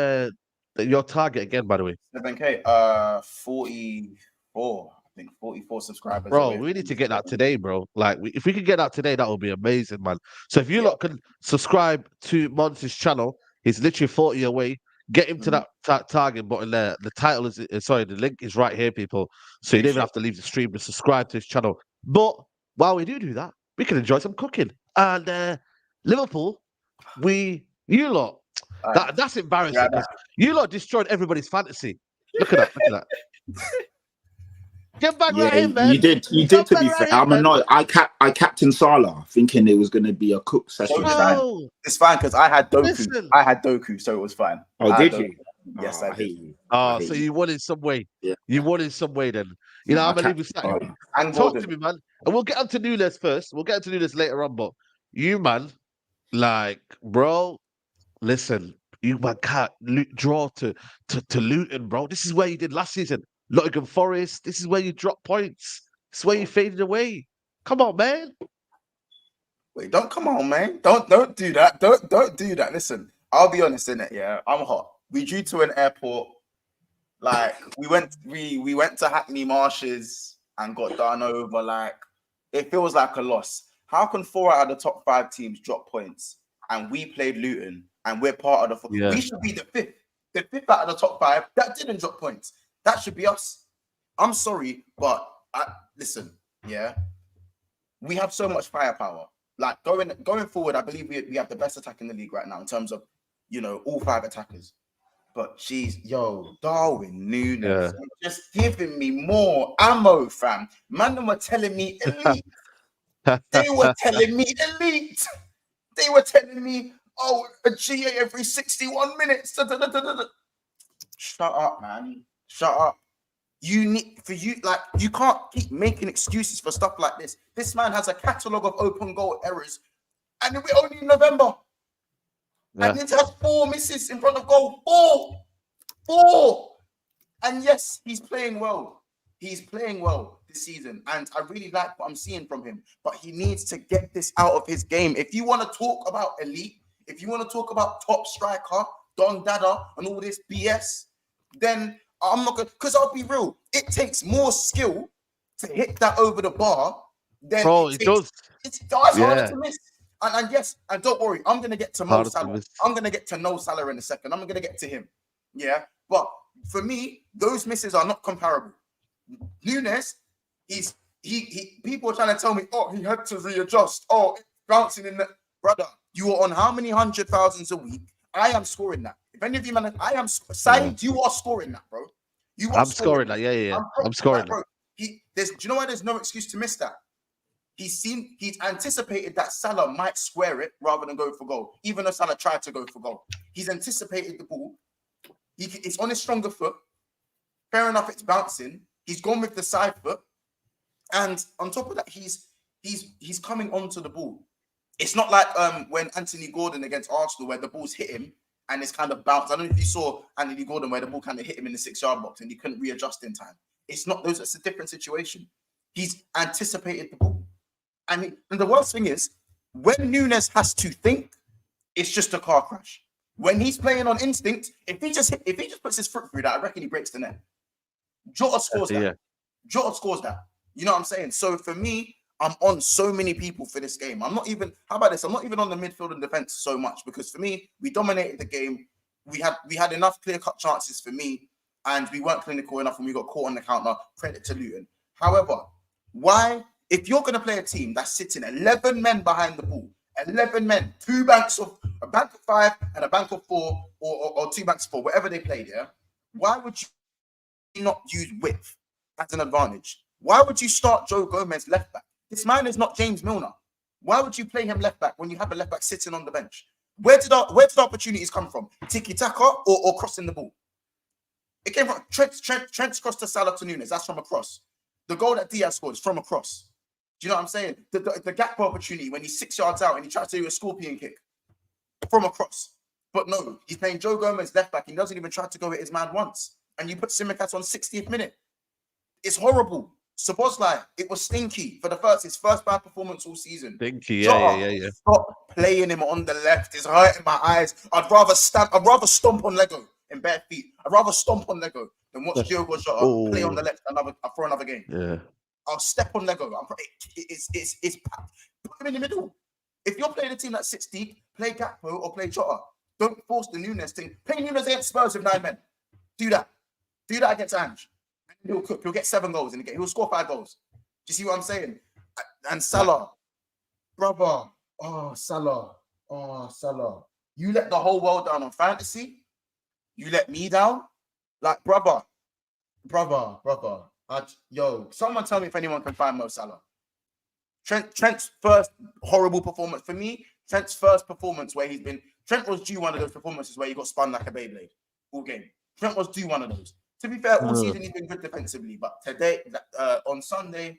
your target again? By the way, 7k. 44. I think 44 subscribers. Bro, we need to get that today, bro. Like, if we can get that today, that would be amazing, man. So if you lot can subscribe to Mons' channel, he's literally 40 away. Get him to that target button there. The title is the link is right here, people. So you don't even have to leave the stream to subscribe to his channel. But while we do that, we can enjoy some cooking. And Liverpool, you lot, that's embarrassing. Yeah, you lot destroyed everybody's fantasy. Look at that. Get back right in, man. You did. To be fair, I'm annoyed. I captained Salah, thinking it was going to be a cook session. It's fine because I had Doku. Listen. I had Doku, so it was fine. Oh, did you? Yes, I did. So you won in some way. Yeah. You won in some way then. You know, I'm going to leave you sat. Talk to me, man. And we'll get on to Nunes first. We'll get on to Nunes later on. But you, man, like, bro, listen, you man can't draw to Luton, bro. This is where you did last season. Nottingham Forest. This is where you drop points. This is where you faded away. Come on, man. Wait, don't come on, man. Don't do that. Don't do that. Listen, I'll be honest in it. Yeah, I'm hot. We drew to an airport. Like we went to Hackney Marshes and got done over. Like it feels like a loss. How can 4 out of the top 5 teams drop points and we played Luton and we're part of the? We should be the fifth out of the top 5 that didn't drop points. That should be us. I'm sorry, but listen, yeah. We have so much firepower. Like going forward, I believe we have the best attack in the league right now in terms of, all 5 attackers. But Darwin Nunes just giving me more ammo, fam. Man, were telling me elite. They were telling me elite. They were telling me, a GA every 61 minutes. Shut up, man. Shut up. You can't keep making excuses for stuff like this. This man has a catalogue of open goal errors, and we're only in November. Yeah. And it has 4 misses in front of goal. 4. And yes, he's playing well. He's playing well this season, and I really like what I'm seeing from him. But he needs to get this out of his game. If you want to talk about elite, if you want to talk about top striker, Don Dada, and all this BS, then I'm not going to, because I'll be real, it takes more skill to hit that over the bar than it does. It's harder to miss. And yes, and don't worry, I'm going to get to Mo Salah. I'm going to get to No Salah in a second. I'm going to get to him. Yeah. But for me, those misses are not comparable. Nunes, people are trying to tell me, he had to readjust. Bouncing in the brother. You are on how many 100,000s a week? I am scoring that. If any of you, man, I am Saeed, you are scoring that, bro. I'm scoring that. Yeah. I'm scoring that. Do you know why there's no excuse to miss that? He's anticipated that Salah might square it rather than go for goal, even though Salah tried to go for goal. He's anticipated the ball. It's on his stronger foot. Fair enough, it's bouncing. He's gone with the side foot. And on top of that, he's coming onto the ball. It's not like when Anthony Gordon against Arsenal, where the ball's hit him and it's kind of bounced. I don't know if you saw Anthony Gordon where the ball kind of hit him in the 6-yard box and he couldn't readjust in time. It's a different situation. He's anticipated the ball. And the worst thing is, when Núñez has to think, it's just a car crash. When he's playing on instinct, if he just puts his foot through that, I reckon he breaks the net. Jota scores that. Yeah. Jota scores that. You know what I'm saying? So for me, I'm on so many people for this game. I'm not even on the midfield and defense so much, because for me, we dominated the game. We had enough clear-cut chances for me, and we weren't clinical enough when we got caught on the counter. Credit to Luton. However, if you're going to play a team that's sitting 11 men behind the ball, 11 men, a bank of 5 and a bank of 4, or 2 banks of 4, whatever they played, yeah, why would you not use width as an advantage? Why would you start Joe Gomez left back? This man is not James Milner. Why would you play him left back when you have a left back sitting on the bench? Where did the opportunities come from? Tiki-taka or crossing the ball? It came from Trent's cross to Salah to Núñez. That's from a cross. The goal that Diaz scored is from a cross. Do you know what I'm saying? The gap opportunity when he's 6 yards out and he tries to do a scorpion kick from a cross. But no, he's playing Joe Gomez left back. He doesn't even try to go at his man once. And you put Tsimikas on 60th minute. It's horrible. Szoboszlai, it was stinky for his first bad performance all season. Stinky, yeah. Stop playing him on the left. It's hurting my eyes. I'd rather stomp on Lego in bare feet. I'd rather stomp on Lego than watch Diogo Jota play on the left for another game. Yeah. I'll step on Lego. It's put him in the middle. If you're playing a team that sits deep, play Gakpo or play Jota. Don't force the Núñez thing. Play Núñez against Spurs with 9 men. Do that. Do that against Ange. He'll cook. He'll get 7 goals in the game. He'll score 5 goals. Do you see what I'm saying? And Salah, brother. Oh, Salah. You let the whole world down on fantasy. You let me down. Like, brother. Someone tell me if anyone can find Mo Salah. Trent's first horrible performance. For me, Trent's first performance where Trent was due one of those performances where he got spun like a Beyblade all game. Trent was due one of those. To be fair, all season he's been good defensively, but today, on Sunday,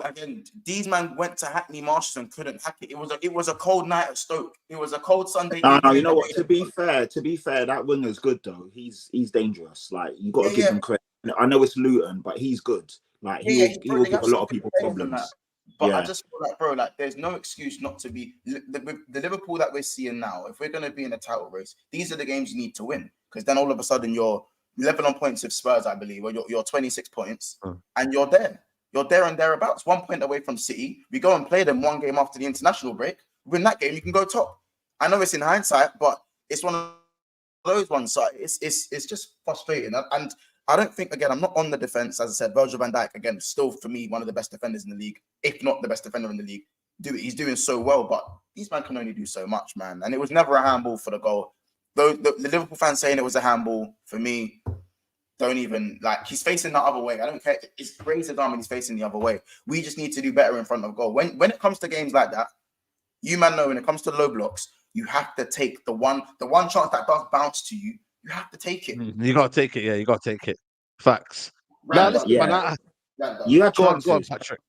again, these man went to Hackney Marshes and couldn't hack it. It was a cold night at Stoke. It was a cold Sunday. No, you know what? To be fair, that winger's good though. He's dangerous. Like, you got to give him credit. I know it's Luton, but he's good. Like, he will give a lot of people problems. But I just feel like, bro, like, there's no excuse not to be the Liverpool that we're seeing now. If we're going to be in a title race, these are the games you need to win, because then all of a sudden you're 11 on points with Spurs, I believe, or you're 26 points, and you're there. You're there and thereabouts, 1 point away from City. We go and play them 1 game after the international break. Win that game, you can go top. I know it's in hindsight, but it's one of those ones. So it's just frustrating. And I don't think, again, I'm not on the defense. As I said, Virgil van Dijk, again, still for me one of the best defenders in the league, if not the best defender in the league. He's doing so well, but these men can only do so much, man. And it was never a handball for the goal. Though the Liverpool fans saying it was a handball, for me, don't even, like, he's facing the other way. I don't care. It's raised his arm and he's facing the other way. We just need to do better in front of goal. When it comes to games like that, you man know when it comes to low blocks, you have to take the one chance that does bounce to you. You have to take it. You got to take it. Yeah, you got to take it. Facts. You had chances. Go on, Patrick.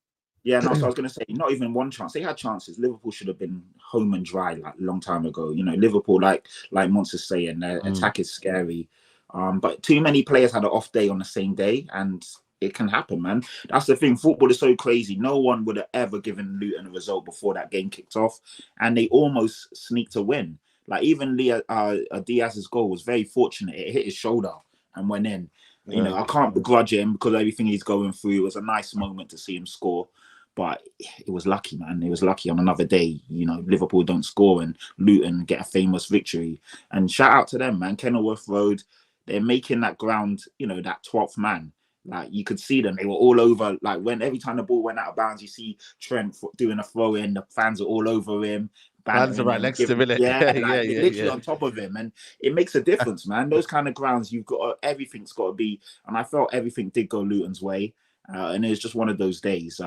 Yeah, no, so I was going to say, not even one chance. They had chances. Liverpool should have been home and dry like a long time ago. You know, Liverpool, like Monster's saying, their attack is scary. But too many players had an off day on the same day, and it can happen, man. That's the thing. Football is so crazy. No one would have ever given Luton a result before that game kicked off, and they almost sneaked a win. Like, even Diaz's goal was very fortunate. It hit his shoulder and went in. Yeah. You know, I can't begrudge him because everything he's going through. It was a nice moment to see him score. But it was lucky, man. It was lucky on another day. You know, Liverpool don't score and Luton get a famous victory. And shout out to them, man. Kenilworth Road, they're making that ground, you know, that 12th man. Like, you could see them. They were all over. Like, every time the ball went out of bounds, you see Trent doing a throw in. The fans are all over him. Fans are right next to him. Literally on top of him. And it makes a difference, man. Those kind of grounds, everything's got to be. And I felt everything did go Luton's way. and it's just one of those days.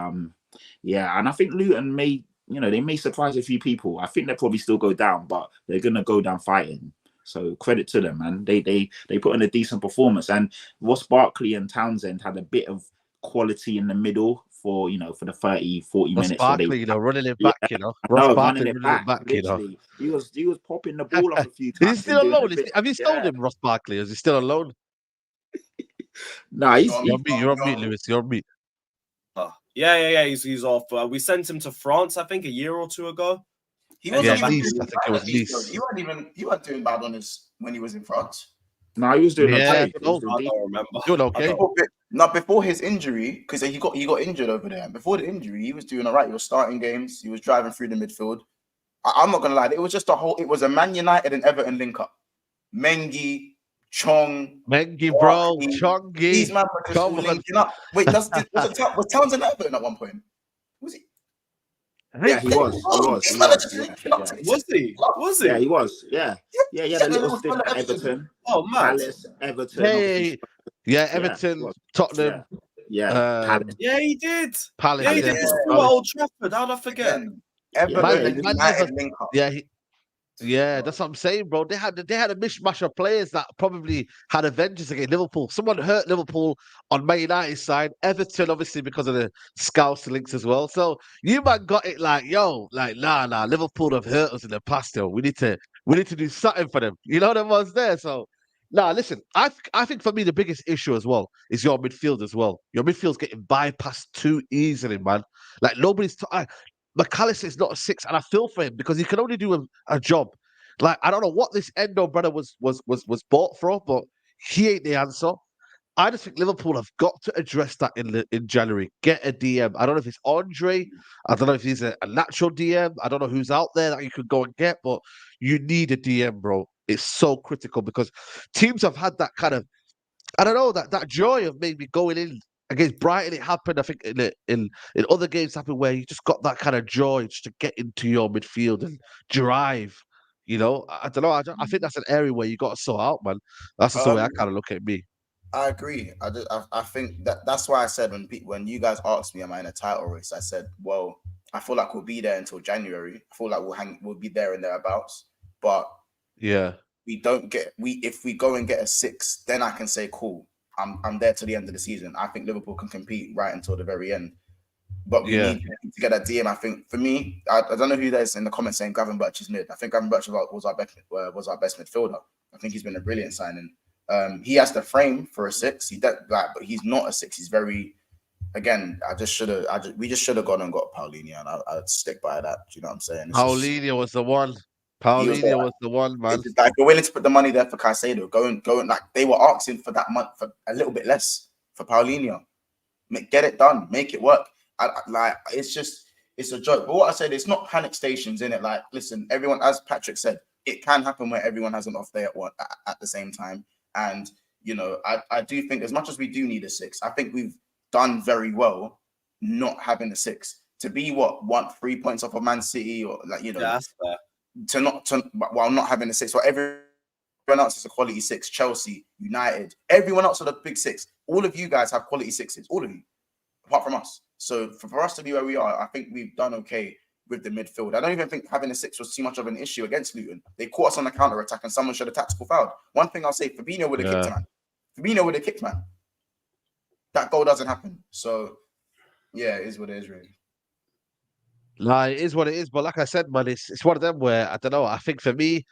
Yeah, and I think Luton may, they may surprise a few people. I think they'll probably still go down, but they're gonna go down fighting. So credit to them, man. They put in a decent performance, and Ross Barkley and Townsend had a bit of quality in the middle for for the 30-40 Ross minutes where they Barkley, running it back, Ross no, Barkley running it running it back. back, Literally, he was popping the ball off a few Is he times and still doing a alone? bit. Have you sold him, Ross Barkley? Is he still alone? Nah, You're You're on mute. You're on mute, Lewis. You're on mute. Yeah. He's off. We sent him to France, I think, a year or two ago. He wasn't even Nice. doing I think it was bad at least, Nice. though. He wasn't doing bad on his when he was in France. No, he was doing Yeah, okay. I don't know. I don't remember. Doing okay. Before his injury, because he got injured over there. And before the injury, he was doing all right. He was starting games. He was driving through the midfield. I'm not gonna lie. It was just it was a Man United and Everton link up. Mengi, Chong, Mengi, bro, Barkley, Chongi. these man were just all linking up. Wait, was Townsend Everton at one point? Was he? Yeah, he was. Was he? Yeah, he was. Yeah. Yeah, he had a little stint at Everton. Oh, man. Palace, Everton. Hey, yeah, Everton, Tottenham. Yeah, Palace. Yeah, he did. Palace. Yeah, he did. Old Trafford. How'd I forget? Everton United link up. Yeah, that's what I'm saying, bro. They had a mishmash of players that probably had Avengers against Liverpool. Someone hurt Liverpool on Man United's side. Everton, obviously, because of the Scouse links as well. So you man got it like, nah. Liverpool have hurt us in the past, yo. We need to do something for them. You know what was there. So listen, I think for me the biggest issue as well is your midfield as well. Your midfield's getting bypassed too easily, man. Like nobody's. McAllister is not a 6, and I feel for him because he can only do a job. Like I don't know what this Endo brother was bought for, but he ain't the answer. I just think Liverpool have got to address that in January. Get a DM. I don't know if it's Andre. I don't know if he's a natural DM. I don't know who's out there that you could go and get, but you need a DM, bro. It's so critical because teams have had that kind of, I don't know, that joy of maybe going in against Brighton. It happened, I think, in other games happened where you just got that kind of joy just to get into your midfield and drive. I don't know. I think that's an area where you got to sort out, man. That's just the way I kind of look at me. I agree. I think that's why I said when you guys asked me, am I in a title race? I said, well, I feel like we'll be there until January. I feel like we'll be there and thereabouts. But yeah, if we go and get a 6, then I can say, cool, I'm there to the end of the season. I think Liverpool can compete right until the very end. But we need to get that DM. I think for me, I don't know who there's in the comments saying Gavin Birch is mid. I think Gavin Birch was our best midfielder. I think he's been a brilliant signing. He has the frame for a 6. But he's not a 6. He's very. Again, we just should have gone and got Paulinho, and I'd stick by that. Do you know what I'm saying? Paulinho was the one. Paulinho was the one, man. Like, we're willing to put the money there for Caicedo. Go and like they were asking for that month for a little bit less for Paulinho. Get it done, make it work. It's a joke. But what I said, it's not panic stations in it. Like, listen, everyone, as Patrick said, it can happen where everyone has an off day at the same time. And I do think as much as we do need a 6, I think we've done very well not having a 6 to be 3 points off of Man City or that's fair. While not having a 6, or everyone else is a quality 6. Chelsea, United, everyone else are the big 6. All of you guys have quality 6s, all of you, apart from us. So for us to be where we are, I think we've done okay with the midfield. I don't even think having a 6 was too much of an issue against Luton. They caught us on the counter attack, and someone should have tactical fouled. One thing I'll say, Fabinho would have kicked, man. Fabinho would have kicked, man. That goal doesn't happen. So yeah, it is what it is, really. Nah, it is what it is. But like I said, man, it's one of them where I don't know. I think for me,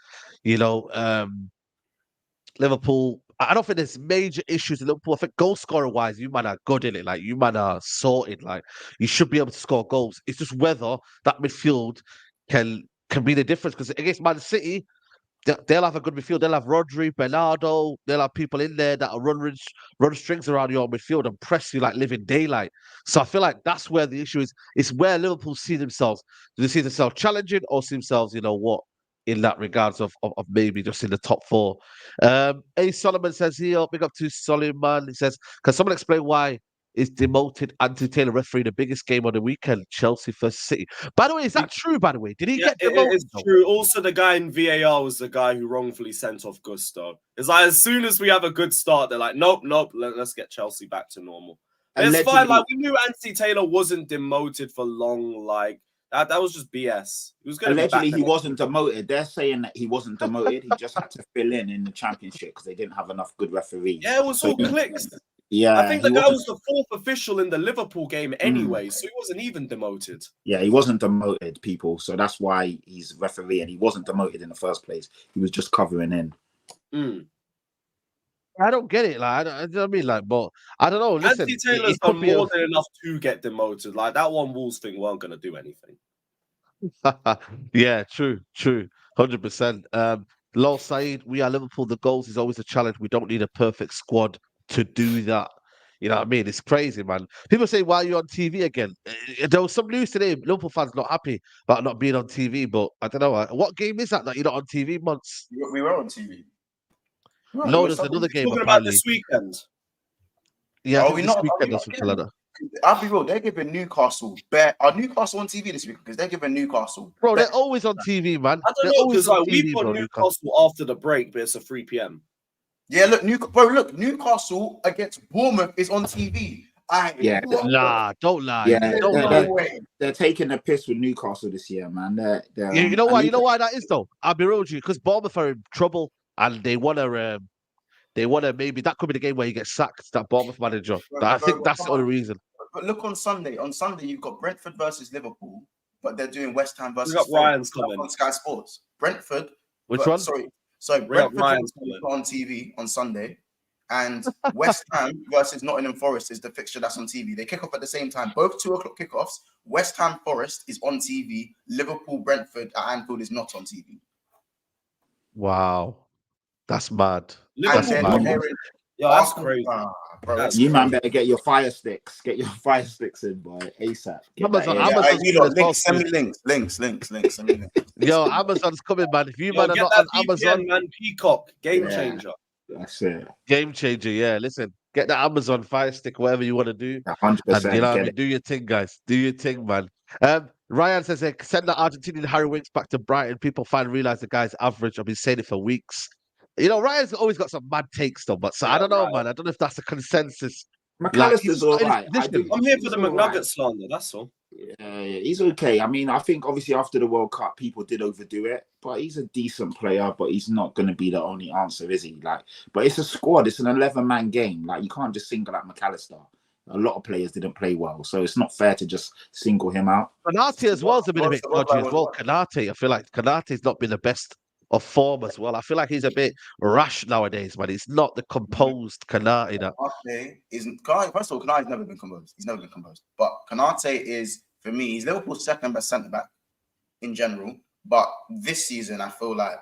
Liverpool. I don't think there's major issues in Liverpool. I think goal scorer wise, you man are good in it. Like you man are sorted. Like you should be able to score goals. It's just whether that midfield can be the difference. Because against Man City, they'll have a good midfield. They'll have Rodri, Bernardo. They'll have people in there that will run strings around your midfield and press you like living daylight. So I feel like that's where the issue is. It's where Liverpool see themselves. Do they see themselves challenging or see themselves, in that regards of maybe just in the top 4? A. Solomon says here, big up to Solomon. He says, can someone explain why is demoted Anthony Taylor referee the biggest game of the weekend, Chelsea versus City? By the way, is that true, by the way? Did he get demoted? It's true. Also, the guy in VAR was the guy who wrongfully sent off Gusto. It's like as soon as we have a good start, they're like, nope, let's get Chelsea back to normal. It's fine. Like, we knew Anthony Taylor wasn't demoted for long. Like, that was just BS. He was going to be back. He wasn't demoted. They're saying that he wasn't demoted. He just had to fill in the championship because they didn't have enough good referees. Yeah, it was all clicks. Yeah, I think the guy was the 4th official in the Liverpool game anyway, so he wasn't even demoted. Yeah, he wasn't demoted, people. So that's why he's referee, and he wasn't demoted in the first place. He was just covering in. I don't get it. Like, I don't mean, like, but I don't know. Listen, Anthony Taylor's done more than enough to get demoted. Like, that one Wolves thing weren't going to do anything. Yeah, true, 100%. Lol Saeed, we are Liverpool. The goals is always a challenge. We don't need a perfect squad to do that. You know what I mean? It's crazy, man. People say, why are you on TV again? There was some news today. Liverpool fans not happy about not being on TV, but I don't know. What game is that you're not on TV, Months? We were on TV. No, there's another game talking apparently. About this weekend. Yeah, I think this weekend or something like that. I'll be real, they're giving Newcastle Are Newcastle on TV this week? Because they're giving Newcastle. Bro, they're always on TV, man. I don't know, because like, we've got Newcastle after the break, but it's a 3 p.m. Yeah, look, Newcastle against Bournemouth is on TV. Don't lie. Yeah, they're taking the piss with Newcastle this year, man. You know why? You know why that is, though? I'll be real with you, because Bournemouth are in trouble and they want to. Maybe that could be the game where you get sacked. That Bournemouth manager. I think that's the only reason. But look on Sunday. On Sunday, you've got Brentford versus Liverpool, but they're doing West Ham versus Ryan's coming on Sky Sports. Brentford. Which one? Sorry, Brentford on TV on Sunday, and West Ham versus Nottingham Forest is the fixture that's on TV. They kick off at the same time. Both 2:00 kickoffs. West Ham Forest is on TV. Liverpool Brentford at Anfield is not on TV. Wow, that's mad. Yo, that's crazy. Bro, you man better get your fire sticks. Get your fire sticks in, boy, ASAP. Send me links. Yo, Amazon's coming, man. If you man are not on Amazon, man, Peacock, game changer. That's it. Game changer, yeah. Listen, get the Amazon Fire Stick, whatever you want to do. 100%. You know, do your thing, guys. Do your thing, man. Ryan says, send the Argentinian Harry Winks back to Brighton. People finally realize the guy's average. I've been saying it for weeks. You know, Ryan's always got some mad takes, though. But so I don't know, man. I don't know if that's a consensus. McAllister's all right. I'm here for the McNugget slander. That's all. Yeah, he's okay. I mean, I think obviously after the World Cup, people did overdo it, but he's a decent player. But he's not going to be the only answer, is he? Like, but it's a squad. It's an 11-man game. Like, you can't just single out McAllister. A lot of players didn't play well, so it's not fair to just single him out. Konate as well has been a bit dodgy as well. Konate, I feel like Konate's not been the best of form as well. I feel like he's a bit rash nowadays, man. He's not the composed Konate. First of all, Konate's never been composed. He's never been composed. But Konate is, for me, he's Liverpool's second best centre back in general. But this season, I feel like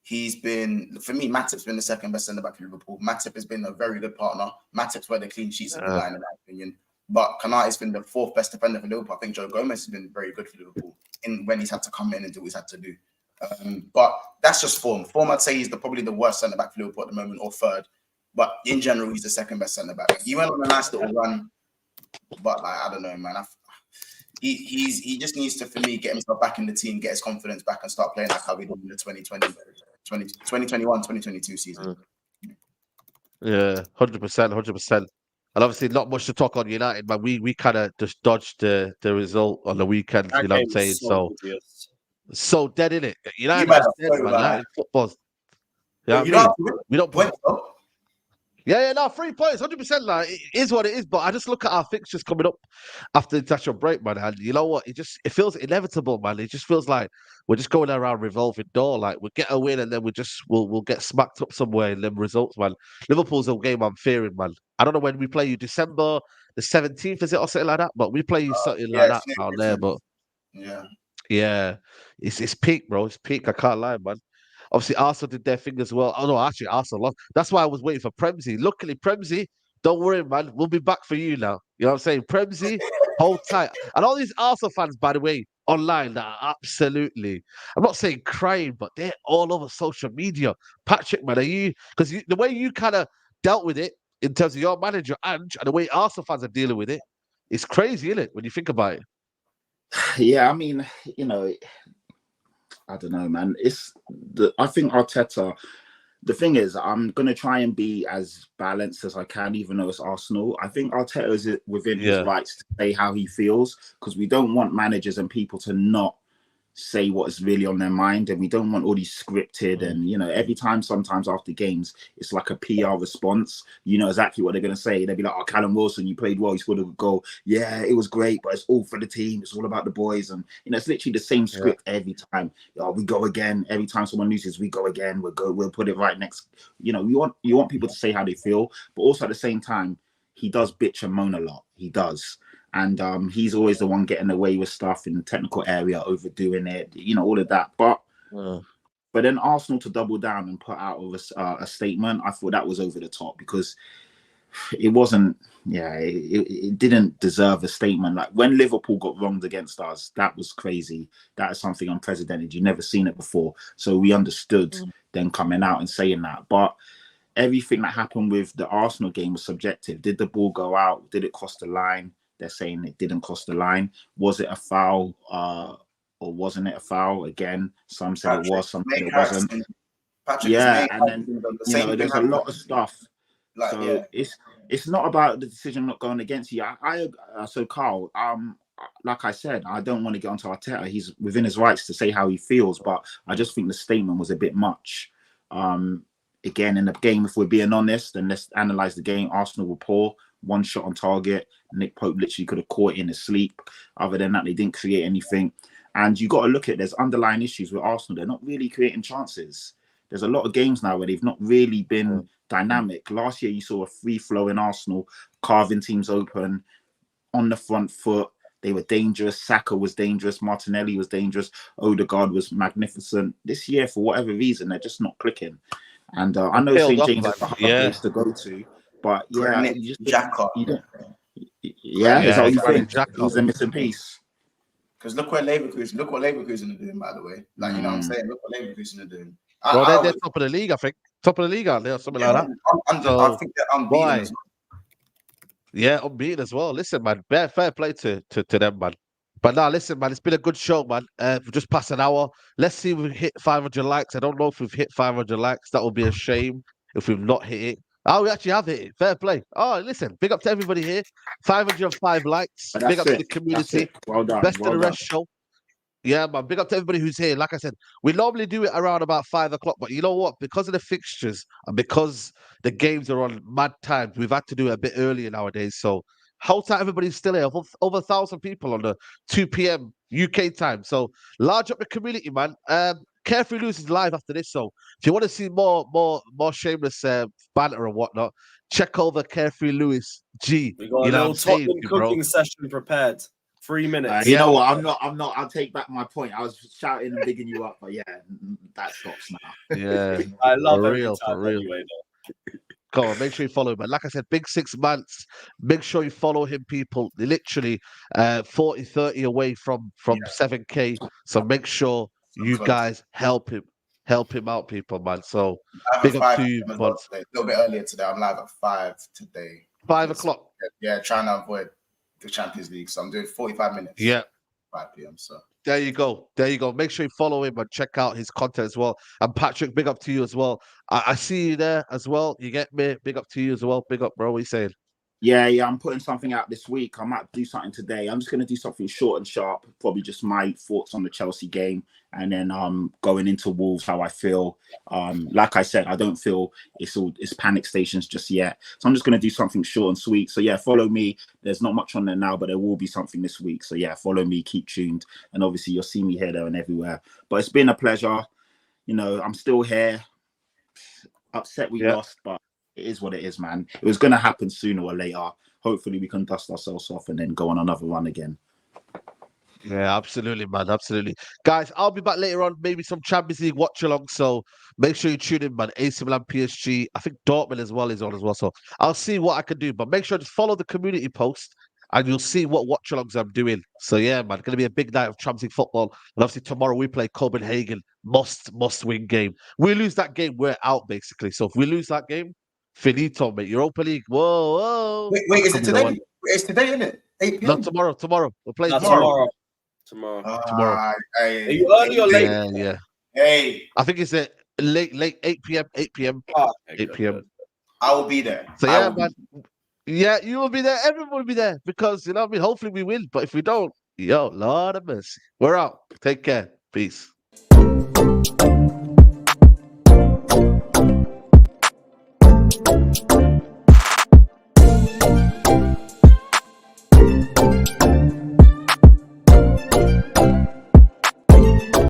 he's been, for me, Matip's been the second best centre back for Liverpool. Matip has been a very good partner. Matip's where the clean sheets have been lying, in my opinion. But Konate's been the 4th best defender for Liverpool. I think Joe Gomez has been very good for Liverpool when he's had to come in and do what he's had to do. But that's just form. I'd say he's probably the worst centre back for Liverpool at the moment, or third. But in general, he's the second best centre back. He went on a nice little run, but like, I don't know, man. He just needs to, for me, get himself back in the team, get his confidence back, and start playing like how we did in the 2021-2022 season. Yeah, 100%. And obviously, not much to talk on United, but we kind of just dodged the result on the weekend. You know what I'm saying? So dead in it. United dead, man. United football. Yeah, we don't point. Yeah, 3 points, 100%. Like, it is what it is. But I just look at our fixtures coming up after the international break, man. And you know what? It feels inevitable, man. It just feels like we're just going around revolving door. Like, we'll get a win and then we'll get smacked up somewhere in them results, man. Liverpool's a game I'm fearing, man. I don't know when we play you. December the 17th, is it, or something like that? But we play you something like that down there. But yeah, it's peak, bro. It's peak. I can't lie, man. Obviously, Arsenal did their thing as well. Oh, no, actually, Arsenal lost. That's why I was waiting for Premsy. Luckily, Premsy, don't worry, man. We'll be back for you now. You know what I'm saying? Premsy, hold tight. And all these Arsenal fans, by the way, online that are absolutely, I'm not saying crying, but they're all over social media. Patrick, man, are you, because the way you kind of dealt with it in terms of your manager, Ange, and the way Arsenal fans are dealing with it, it's crazy, isn't it, when you think about it? Yeah, I mean, you know, I don't know, man. I think Arteta, The thing is, I'm going to try and be as balanced as I can, even though it's Arsenal. I think Arteta is within his rights to say how he feels, because we don't want managers and people to not say what is really on their mind, and we don't want all these scripted and every time, sometimes after games it's like a PR response. You know exactly what they're going to say. They'll be like, oh, Callum Wilson, you played well, you scored a good goal, yeah, it was great, but it's all for the team, it's all about the boys. And it's literally the same script every time. Oh, we go again. Every time someone loses, we go again, we'll put it right next. You want people to say how they feel, but also at the same time, he does bitch and moan a lot. He does. And he's always the one getting away with stuff in the technical area, overdoing it, all of that. But then Arsenal to double down and put out a statement, I thought that was over the top, because it wasn't, it didn't deserve a statement. Like when Liverpool got wronged against us, that was crazy. That is something unprecedented. You've never seen it before. So we understood them coming out and saying that. But everything that happened with the Arsenal game was subjective. Did the ball go out? Did it cross the line? They're saying it didn't cross the line. Was it a foul or wasn't it a foul? Again, some said it was, some said it wasn't. And then there's a lot of stuff. It's not about the decision not going against you. So Carl, like I said, I don't want to get onto Arteta. He's within his rights to say how he feels, but I just think the statement was a bit much. Again, in the game, if we're being honest, and let's analyze the game, Arsenal were poor. One shot on target. Nick Pope literally could have caught it in his sleep. Other than that, they didn't create anything. And you got to look at, there's underlying issues with Arsenal. They're not really creating chances. There's a lot of games now where they've not really been dynamic. Last year, you saw a free flow in Arsenal, carving teams open on the front foot. They were dangerous. Saka was dangerous. Martinelli was dangerous. Odegaard was magnificent. This year, for whatever reason, they're just not clicking. And I know St. James is the hard place to go to. But is that what you think? He's a missing piece. Because look what Leverkusen are doing, by the way. Like, you know what I'm saying? Look what Leverkusen are doing. They're top of the league, I think. Top of the league, aren't they? Or something like that. I think they're unbeaten as well. Yeah, unbeaten as well. Listen, man, fair play to them, man. But now, listen, man, it's been a good show, man. We've just passed an hour. Let's see if we've hit 500 likes. I don't know if we've hit 500 likes. That would be a shame if we've not hit it. Oh, we actually have hit it. Fair play. Oh, listen, big up to everybody here. 505 likes. Big up to the community. Well done. Best of the rest show. Yeah, man. Big up to everybody who's here. Like I said, we normally do it around about 5 o'clock, but you know what? Because of the fixtures and because the games are on mad times, we've had to do it a bit earlier nowadays. So, whole time everybody's still here. Over 1,000 people on the 2 p.m. UK time. So, large up the community, man. Carefree Lewis is live after this. So, if you want to see more shameless banter and whatnot, check over Carefree Lewis G. We got a little Tottenham cooking session prepared. 3 minutes. You know what? I'm not. I'll take back my point. I was shouting and bigging you up, but yeah, that stops now. Yeah, I love for it. Real. Anyway, come on, make sure you follow him. But like I said, big 6 months. Make sure you follow him, people. They're literally 40-30 away from 7K. So make sure you guys help him out, people, man. So big up to you, man. A little bit earlier today. I'm live at 5 today. 5 o'clock. Yeah, trying to avoid the Champions League. So I'm doing 45 minutes. Yeah. 5 p.m. So there you go. Make sure you follow him and check out his content as well. And Patrick, big up to you as well. I see you there as well. You get me? Big up to you as well. Big up, bro. What are you saying? Yeah, I'm putting something out this week. I might do something today. I'm just going to do something short and sharp, probably just my thoughts on the Chelsea game, and then going into Wolves, how I feel. Like I said, I don't feel it's panic stations just yet. So I'm just going to do something short and sweet. So yeah, follow me. There's not much on there now, but there will be something this week. So yeah, follow me, keep tuned. And obviously you'll see me here, there and everywhere. But it's been a pleasure. I'm still here. Upset we lost, but it is what it is, man. It was going to happen sooner or later. Hopefully we can dust ourselves off and then go on another run again. Yeah, absolutely, man. Absolutely. Guys, I'll be back later on, maybe some Champions League watch along. So make sure you tune in, man. AC Milan, PSG. I think Dortmund as well is on as well. So I'll see what I can do. But make sure to follow the community post and you'll see what watch alongs I'm doing. So yeah, man, it's going to be a big night of Champions League football. And obviously tomorrow we play Copenhagen. Must win game. We lose that game, we're out basically. So if we lose that game, finito, mate. Europa League. Whoa. Wait, is it today? It's today, isn't it? 8 p.m. No, tomorrow. We're playing tomorrow. Tomorrow. Are you early or late? Yeah. Hey. I think it's late 8 p.m. 8 p.m. Oh, 8 p.m. I will be there. So I yeah, will man. Yeah, you will be there. Everyone will be there because you know what I mean. Hopefully we win, but if we don't, yo, Lord of mercy. We're out. Take care. Peace.